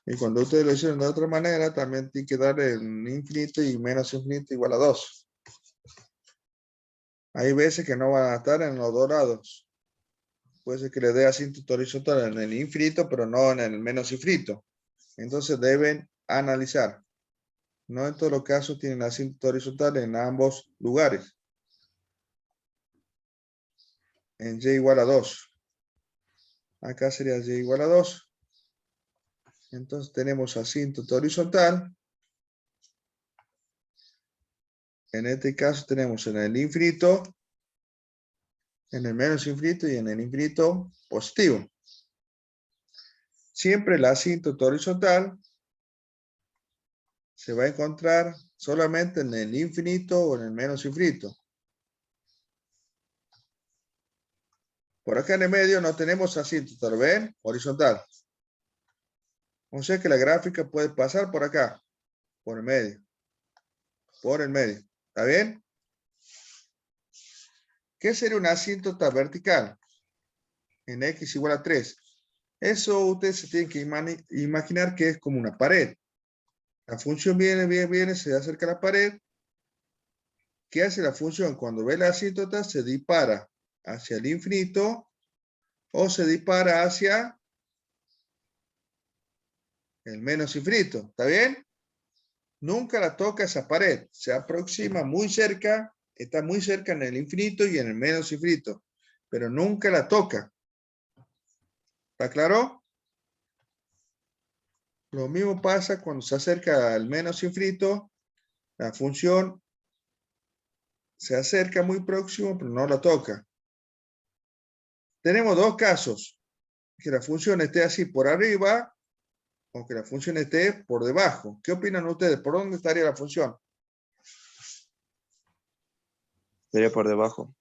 Y cuando ustedes lo hicieron de otra manera, también tiene que darle en infinito y menos infinito igual a 2. Hay veces que no van a estar en los dos lados. Puede ser que le dé asíntota horizontal en el infinito, pero no en el menos infinito. Entonces deben analizar. No en todos los casos tienen asíntota horizontal en ambos lugares. En y igual a 2. Acá sería y igual a 2. Entonces tenemos asíntota horizontal. En este caso tenemos en el infinito, en el menos infinito y en el infinito positivo. Siempre la asíntota horizontal se va a encontrar solamente en el infinito o en el menos infinito. Por acá en el medio no tenemos asíntota, ¿lo ven? Horizontal. O sea que la gráfica puede pasar por acá, por el medio. Por el medio. ¿Está bien? ¿Qué sería una asíntota vertical? En x igual a 3. Eso ustedes se tienen que imaginar que es como una pared. La función viene, se acerca a la pared. ¿Qué hace la función? Cuando ve la asíntota se dispara hacia el infinito o se dispara hacia el menos infinito. ¿Está bien? Nunca la toca esa pared. Se aproxima muy cerca, está muy cerca en el infinito y en el menos infinito, pero nunca la toca. ¿Está claro? Lo mismo pasa cuando se acerca al menos infinito. La función se acerca muy próximo, pero no la toca. Tenemos dos casos. Que la función esté así por arriba o que la función esté por debajo. ¿Qué opinan ustedes? ¿Por dónde estaría la función? Sería por debajo,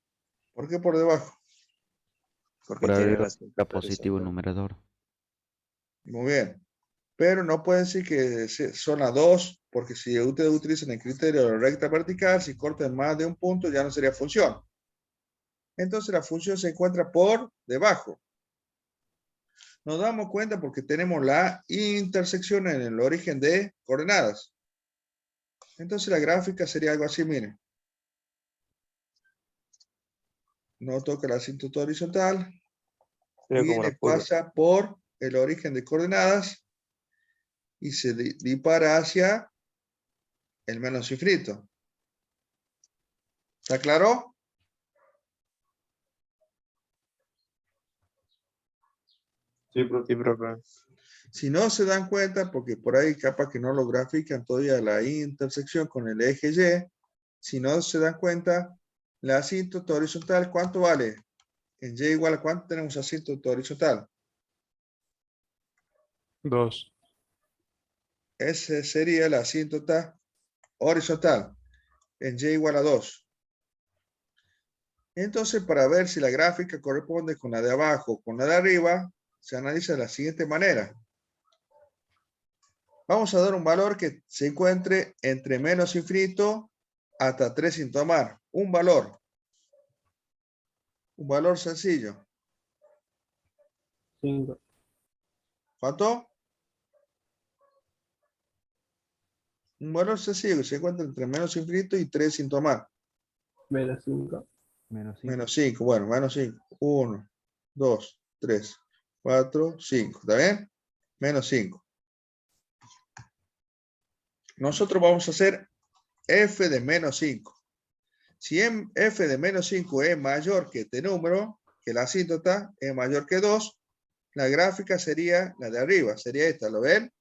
¿Por qué por debajo? porque Por tiene arriba la está positivo el numerador. Muy bien. Pero no pueden decir que son las dos, porque si ustedes utilizan el criterio de la recta vertical, si cortan más de un punto ya no sería función. Entonces la función se encuentra por debajo. Nos damos cuenta porque tenemos la intersección en el origen de coordenadas. Entonces la gráfica sería algo así, miren. No toca la asíntota horizontal. sería como Viene, la curva. pasa por el origen de coordenadas y se dispara hacia el menos infinito. ¿Está claro? Sí, profe. Sí, profe. Si no se dan cuenta, porque por ahí capaz que no lo grafican todavía la intersección con el eje Y, si no se dan cuenta, la asíntota horizontal, ¿cuánto vale? En Y igual a ¿cuánto tenemos asíntota horizontal? 2. Ese sería la asíntota horizontal. En Y igual a 2. Entonces, para ver si la gráfica corresponde con la de abajo o con la de arriba, se analiza de la siguiente manera. Vamos a dar un valor que se encuentre entre menos infinito hasta 3 sin tomar. Un valor. Un valor sencillo. 5. ¿Cuánto? Un valor sencillo que se encuentra entre menos infinito y 3 sin tomar. Menos 5. Menos 5. Menos 5. Bueno, menos 5. 1, 2, 3, 4, 5. ¿Está bien? Menos 5. Nosotros vamos a hacer f de menos 5. Si f de menos 5 es mayor que este número, que la asíntota es mayor que 2, la gráfica sería la de arriba, sería esta, ¿lo ven?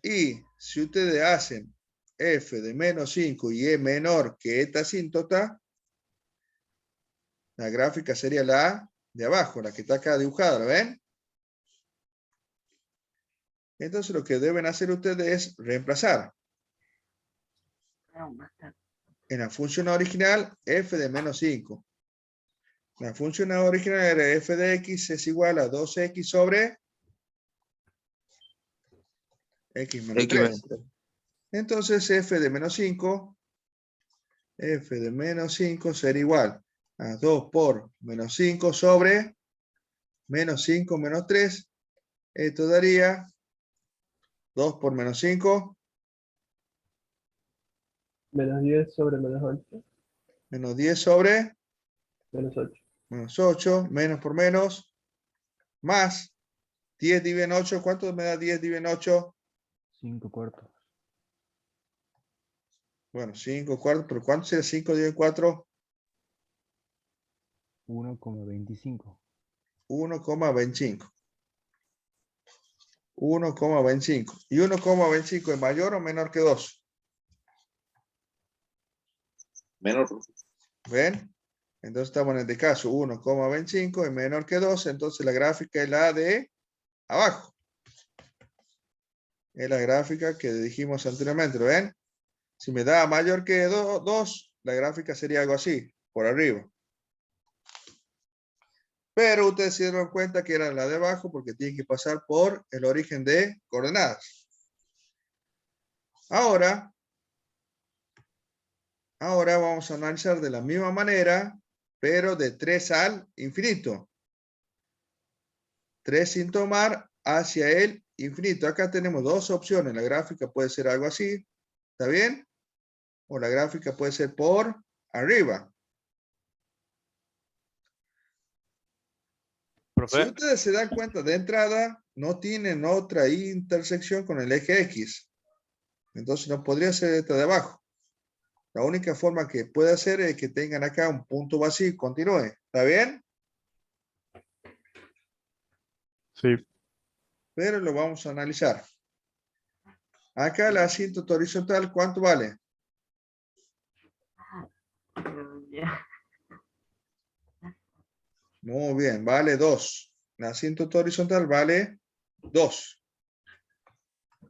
Y si ustedes hacen f de menos 5 y es menor que esta asíntota, la gráfica sería la de abajo, la que está acá dibujada, ¿lo ven? Entonces lo que deben hacer ustedes es reemplazar. En la función original, f de menos 5. La función original era f de x es igual a 2x sobre x menos X 3. menos 3. Entonces f de menos 5, f de menos 5 será igual a 2 por menos 5 sobre menos 5 menos 3. Esto daría 2 por menos 5. Menos 10 sobre menos 8. Menos 10 sobre Menos 8. menos 8. Menos por menos. Más 10 dividido en 8. ¿Cuánto me da 10 dividido en 8? 5 cuartos. Bueno, 5 cuartos. ¿Pero cuánto sería 5 dividido en 4? 1,25. 1,25. 1,25. ¿Y 1,25 es mayor o menor que 2? Menor, profe. ¿Ven? Entonces estamos en este caso. 1,25 es menor que 2. Entonces la gráfica es la de abajo. Es la gráfica que dijimos anteriormente, ¿lo ven? Si me da mayor que 2, la gráfica sería algo así, por arriba. Pero ustedes se dieron cuenta que era la de abajo porque tiene que pasar por el origen de coordenadas. Ahora vamos a analizar de la misma manera, pero de 3 al infinito. 3 sin tomar hacia el infinito. Acá tenemos dos opciones. La gráfica puede ser algo así. ¿Está bien? O la gráfica puede ser por arriba. Si Profe, ustedes se dan cuenta de entrada, no tienen otra intersección con el eje X. Entonces no podría ser esta de abajo. La única forma que puede hacer es que tengan acá un punto vacío y continúe. ¿Está bien? sí, Pero lo vamos a analizar. Acá la asíntota horizontal, ¿cuánto vale? Muy bien, vale 2. La asíntota horizontal vale 2.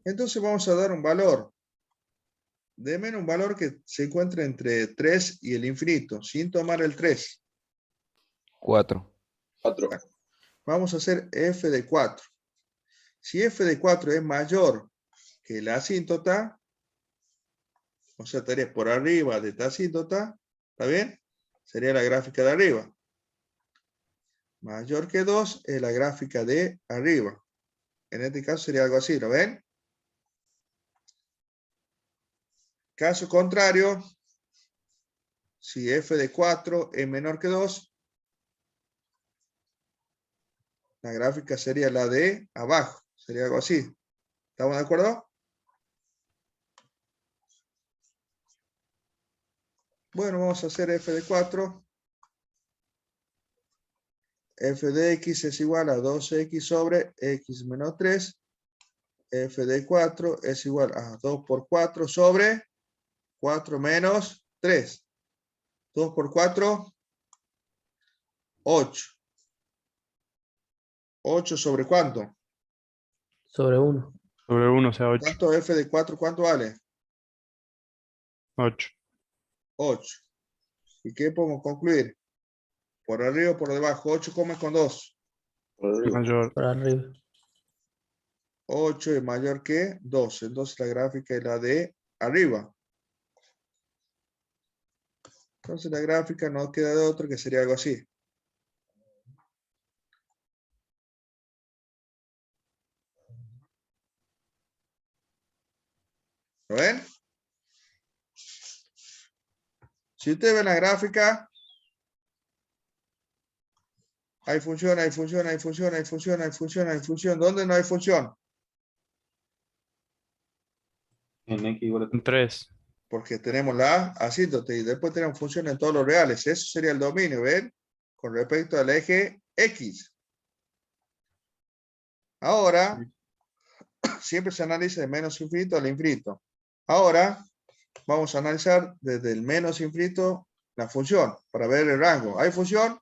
Entonces vamos a dar un valor. Deme un valor que se encuentre entre 3 y el infinito, sin tomar el 3. 4. 4. Vamos a hacer f de 4. Si f de 4 es mayor que la asíntota, o sea, estaría por arriba de esta asíntota, ¿está bien? Sería la gráfica de arriba. Mayor que 2 es la gráfica de arriba. En este caso sería algo así, ¿lo ven? Caso contrario, si f de 4 es menor que 2, la gráfica sería la de abajo. Sería algo así. ¿Estamos de acuerdo? Bueno, vamos a hacer f de 4. F de x es igual a 2x sobre x menos 3. F de 4 es igual a 2 por 4 sobre 4 menos 3. 2 por 4, 8. 8 sobre ¿cuánto? Sobre 1. sobre 1, o sea, 8. ¿Cuánto f de 4? ¿Cuánto vale? 8. 8. ¿Y qué podemos concluir? ¿Por arriba o por debajo? 8 come con 2. Por arriba. Mayor. Para arriba. 8 es mayor que 2. Entonces la gráfica es la de arriba. Entonces la gráfica no queda de otro que sería algo así. ¿Lo ven? Si ustedes ven la gráfica, hay función, hay función, hay función, hay función, hay función, hay función. ¿Dónde no hay función? En X igual a 3. Porque tenemos la asíntota y después tenemos función en todos los reales. Eso sería el dominio, ¿ven? Con respecto al eje X. Ahora, siempre se analiza de menos infinito al infinito. Ahora, vamos a analizar desde el menos infinito la función para ver el rango. ¿Hay función?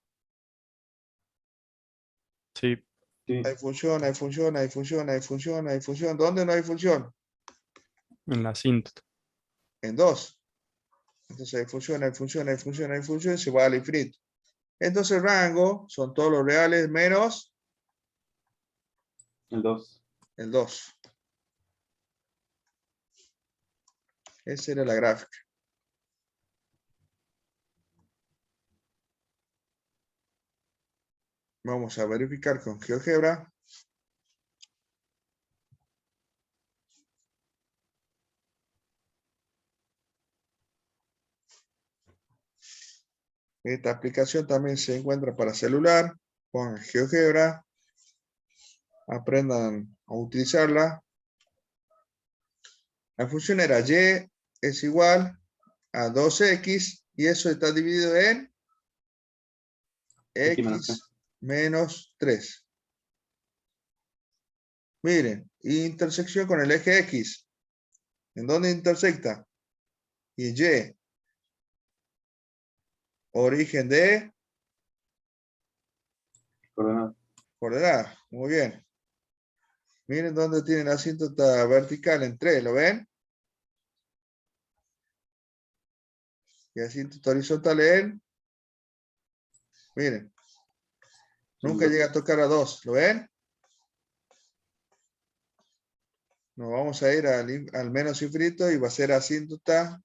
Sí, Sí. Hay función, hay función, hay función, hay función, hay función. ¿Dónde no hay función? en la asíntota. En 2. Entonces hay función, hay función, hay función, hay función, se va al infinito. Entonces el rango son todos los reales menos El 2. el 2. Esa era la gráfica. Vamos a verificar con GeoGebra. Esta aplicación también se encuentra para celular. Pongan GeoGebra. Aprendan a utilizarla. La función era y es igual a 2x y eso está dividido en x menos 3. Miren, intersección con el eje X. ¿En dónde intersecta? Y Y. Origen de Coordenada. coordenada. Muy bien. Miren dónde tiene la asíntota vertical en 3, ¿lo ven? Y asíntota horizontal en, miren, nunca llega a tocar a 2, ¿lo ven? Nos vamos a ir al menos infinito y va a ser asíntota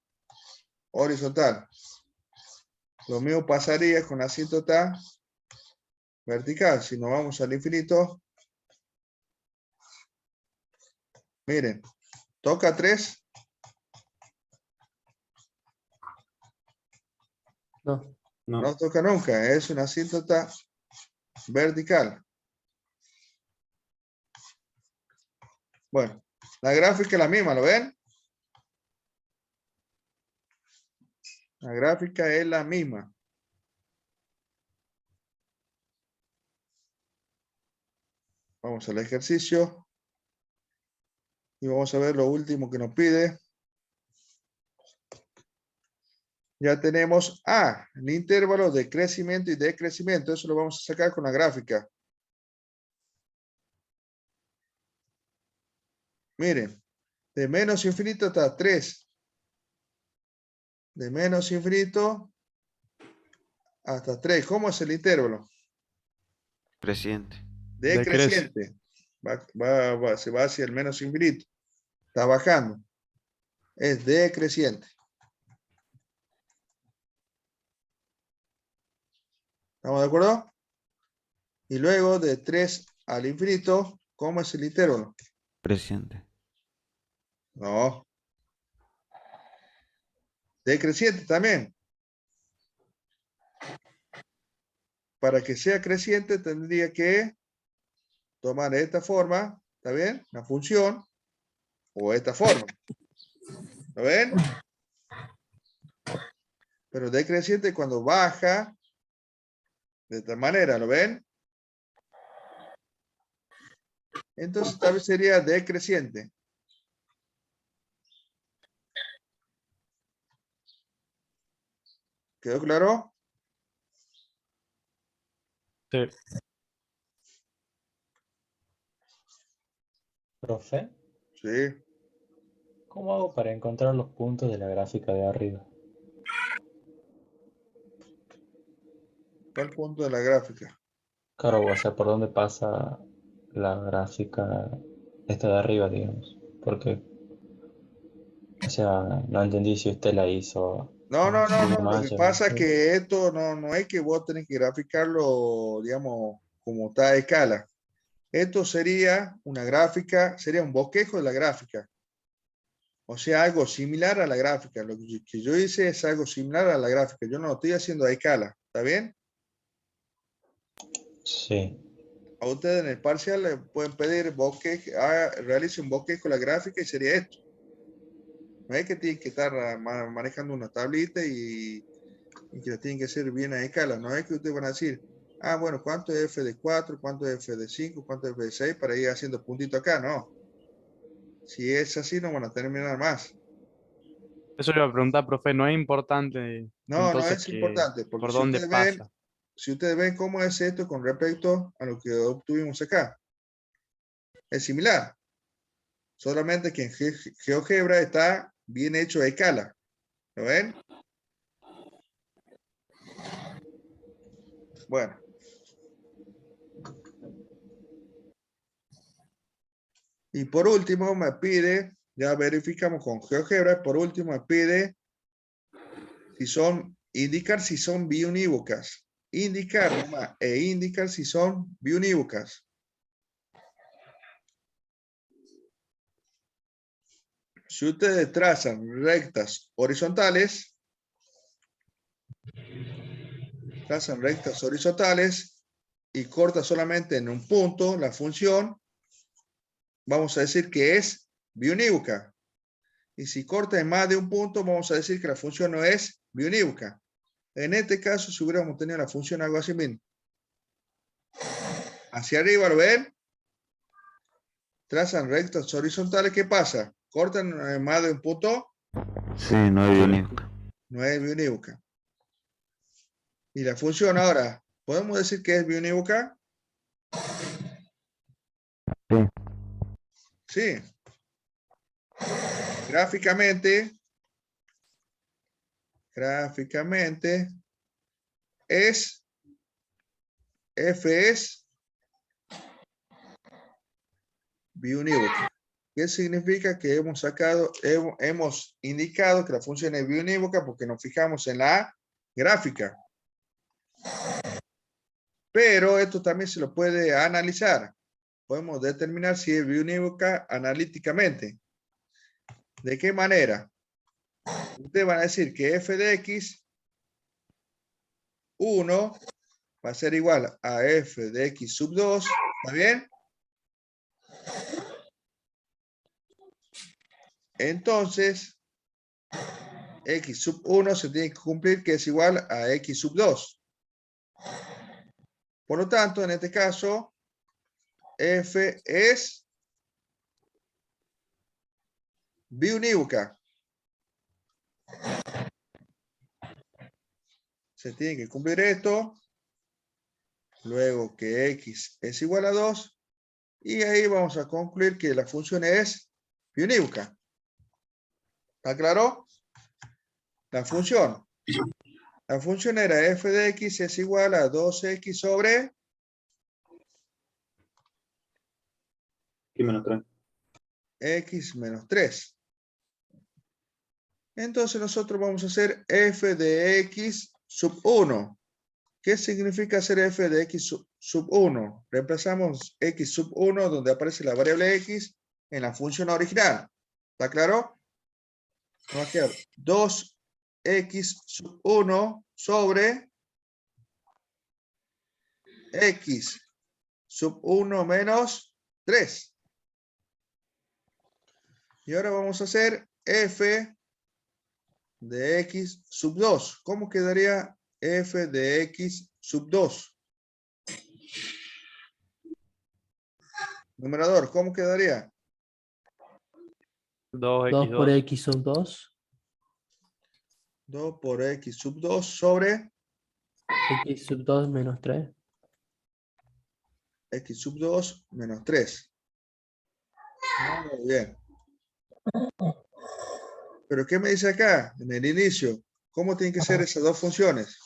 horizontal. Lo mismo pasaría con asíntota vertical. Si nos vamos al infinito, miren, toca 3. No. No. No toca nunca, es una asíntota vertical. Bueno, la gráfica es la misma, ¿lo ven? La gráfica es la misma. Vamos al ejercicio. Y vamos a ver lo último que nos pide. Ya tenemos el intervalo de crecimiento y decrecimiento. Eso lo vamos a sacar con la gráfica. Miren, de menos infinito hasta 3. De menos infinito hasta 3. ¿Cómo es el intervalo? Creciente. Decreciente. Se va hacia el menos infinito. Está bajando. Es decreciente. ¿Estamos de acuerdo? Y luego de 3 al infinito, ¿cómo es el intervalo? Creciente. No. Decreciente también. Para que sea creciente tendría que tomar esta forma, ¿está bien? La función, o esta forma. ¿Lo ven? Pero decreciente cuando baja, de esta manera, ¿lo ven? Entonces tal vez sería decreciente. ¿Quedó claro? Sí. Profe, Sí. ¿cómo hago para encontrar los puntos de la gráfica de arriba? ¿Cuál punto de la gráfica? Claro, o sea, ¿por dónde pasa la gráfica esta de arriba, digamos? Porque, o sea, no entendí si usted la hizo No. en Lo que Maya. pasa es que esto no es que vos tenés que graficarlo, digamos, como está a escala. Esto sería una gráfica, sería un bosquejo de la gráfica. O sea, algo similar a la gráfica. Lo que yo hice es algo similar a la gráfica. Yo no lo estoy haciendo a escala. ¿Está bien? Sí. A ustedes en el parcial le pueden pedir bosquejo, realice un bosquejo de la gráfica y sería esto. No es que tienen que estar manejando una tablita y que lo tienen que hacer bien a escala. No es que ustedes van a decir, bueno, ¿cuánto es f de 4? ¿Cuánto es f de 5? ¿Cuánto es f de 6? Para ir haciendo puntito acá. No. Si es así, no van a terminar más. Eso le iba a preguntar, profe, no es importante No entonces es que importante, porque por dónde pasa. si ustedes ven cómo es esto con respecto a lo que obtuvimos acá, es similar. Solamente que en GeoGebra está bien hecho a escala. ¿Lo ven? Bueno. Y por último me pide, ya verificamos con GeoGebra, por último me pide indicar si son biunívocas. Indicar nomás, indicar si son biunívocas. Si ustedes trazan rectas horizontales y corta solamente en un punto la función, vamos a decir que es biunívoca. Y si corta en más de un punto, vamos a decir que la función no es biunívoca. En este caso, si hubiéramos tenido la función algo así mismo. Hacia arriba, ¿lo ven? Trazan rectas horizontales, ¿qué pasa? ¿Cortan en más de un punto? Sí, no es biunívoca. No es biunívoca. Y la función ahora, ¿podemos decir que es biunívoca? Sí. Sí. Gráficamente es, F es biunívoca. ¿Qué significa? Que hemos indicado que la función es biunívoca porque nos fijamos en la gráfica. Pero esto también se lo puede analizar. Podemos determinar si es biunívoca analíticamente. ¿De qué manera? Ustedes van a decir que f de x 1 va a ser igual a f de x sub 2. ¿Está bien? Entonces, x sub 1 se tiene que cumplir que es igual a x sub 2. Por lo tanto, en este caso, f es biunívoca. Se tiene que cumplir esto. Luego que x es igual a 2. Y ahí vamos a concluir que la función es biunívoca. ¿Está claro? La función era f de x es igual a 2x sobre X menos 3. x menos 3. Entonces nosotros vamos a hacer f de x sub 1. ¿Qué significa hacer f de x sub 1? Reemplazamos x sub 1 donde aparece la variable x en la función original. ¿Está claro? Va a quedar 2x sub 1 sobre x sub 1 menos 3. Y ahora vamos a hacer f de x sub 2. ¿Cómo quedaría f de x sub 2? Numerador, ¿cómo quedaría? 2 por 2x2. x sub 2. 2 por x sub 2 sobre X sub 2 menos 3. x sub 2 menos 3. Muy bien. ¿Pero qué me dice acá? En el inicio. ¿Cómo tienen que ser esas dos funciones?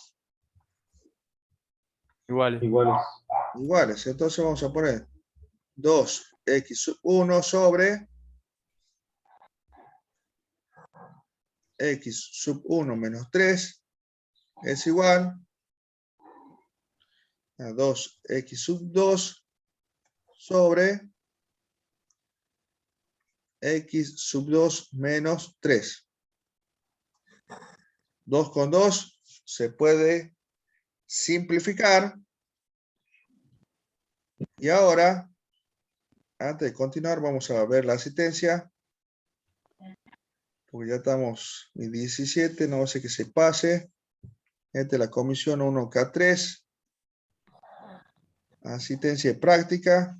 Iguales. Iguales. Iguales. Entonces vamos a poner 2x sub 1 sobre x sub 1 menos 3 es igual a 2x sub 2 sobre x sub 2 menos 3. 2 con 2 se puede simplificar. Y ahora, antes de continuar, vamos a ver la asistencia. Porque ya estamos en 17, no sé que se pase. Esta es la comisión 1K3. Asistencia práctica.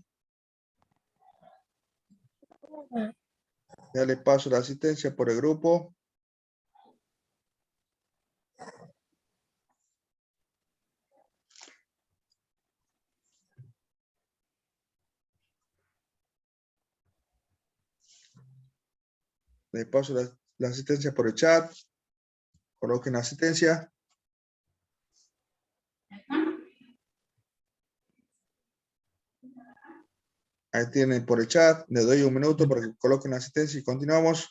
Ya le paso la asistencia por el grupo. Le paso la asistencia por el chat. Coloquen la asistencia. Ahí tienen por el chat. Le doy un minuto para que coloquen la asistencia y continuamos.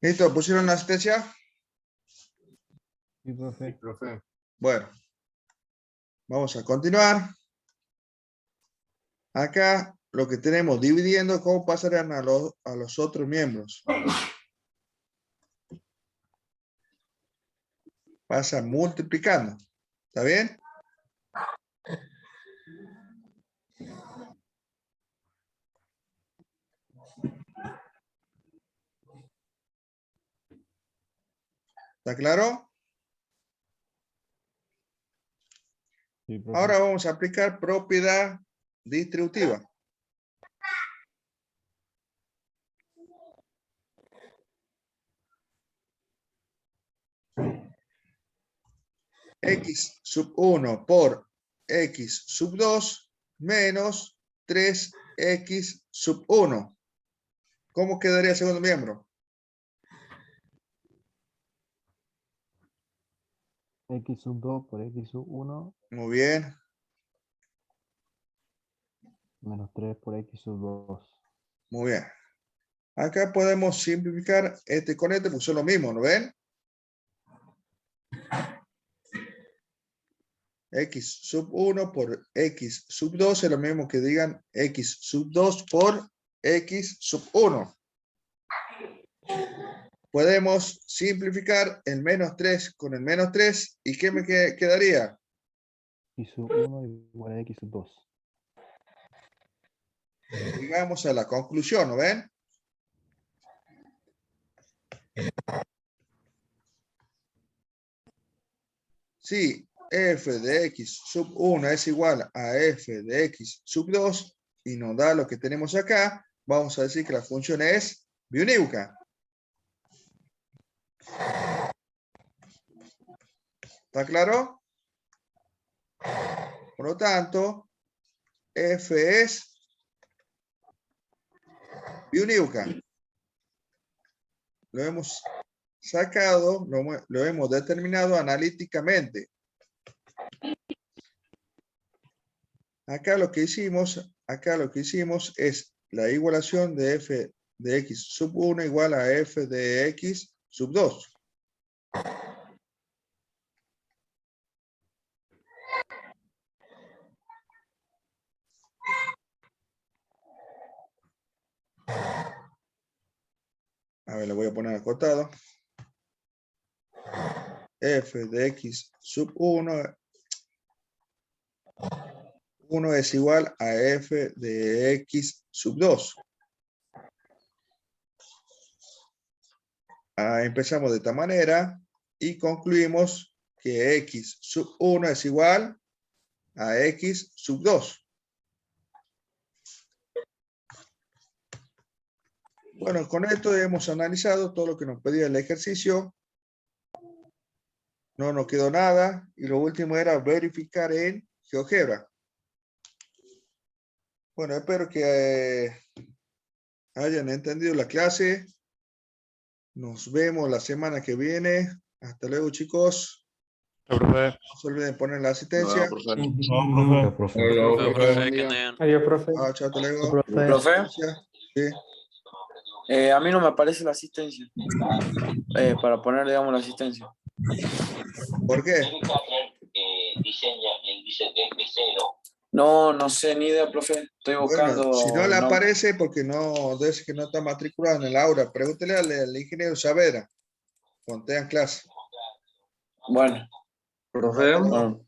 ¿Listo? ¿Pusieron la asistencia? Sí, profe. Bueno, vamos a continuar. Acá lo que tenemos dividiendo, ¿cómo pasarán a los otros miembros? Pasa multiplicando. ¿Está bien? ¿Está claro? Sí, profe. Ahora vamos a aplicar propiedad distributiva. X sub 1 por X sub 2 menos 3X sub 1. ¿Cómo quedaría el segundo miembro? X sub 2 por X sub 1 Muy bien. menos 3 por X sub 2. Muy bien. Acá podemos simplificar este con este, porque son lo mismo, ¿no ven? X sub 1 por X sub 2 es lo mismo que digan X sub 2 por X sub 1. Podemos simplificar el menos 3 con el menos 3. ¿Y qué me quedaría? X sub 1 igual a X sub 2. Llegamos a la conclusión, ¿no ven? Si f de x sub 1 es igual a f de x sub 2 y nos da lo que tenemos acá, vamos a decir que la función es biunívoca. ¿Está claro? Por lo tanto, f es biunívoca. Lo hemos sacado, lo hemos determinado analíticamente. Acá lo que hicimos es la igualación de f de x sub 1 igual a f de x sub 2. A ver, le voy a poner acotado. F de x sub 1 es igual a f de x sub 2. Empezamos de esta manera y concluimos que x sub 1 es igual a x sub 2. Bueno, con esto hemos analizado todo lo que nos pedía el ejercicio. No nos quedó nada. Y lo último era verificar en GeoGebra. Bueno, espero que hayan entendido la clase. Nos vemos la semana que viene. Hasta luego, chicos. Chao, profe. No se olviden poner la asistencia. No, profe. Adiós, profe. Chao, hasta luego. Profe. Gracias. Sí. A mí no me aparece la asistencia. Para poner, digamos, la asistencia. ¿Por qué? No sé, ni idea, profe. Estoy buscando. Bueno, si no le no. aparece porque no, dice que no está matriculado en el aula, pregúntele al ingeniero Saavedra cuando tengan clase. Bueno. Profe, Bueno.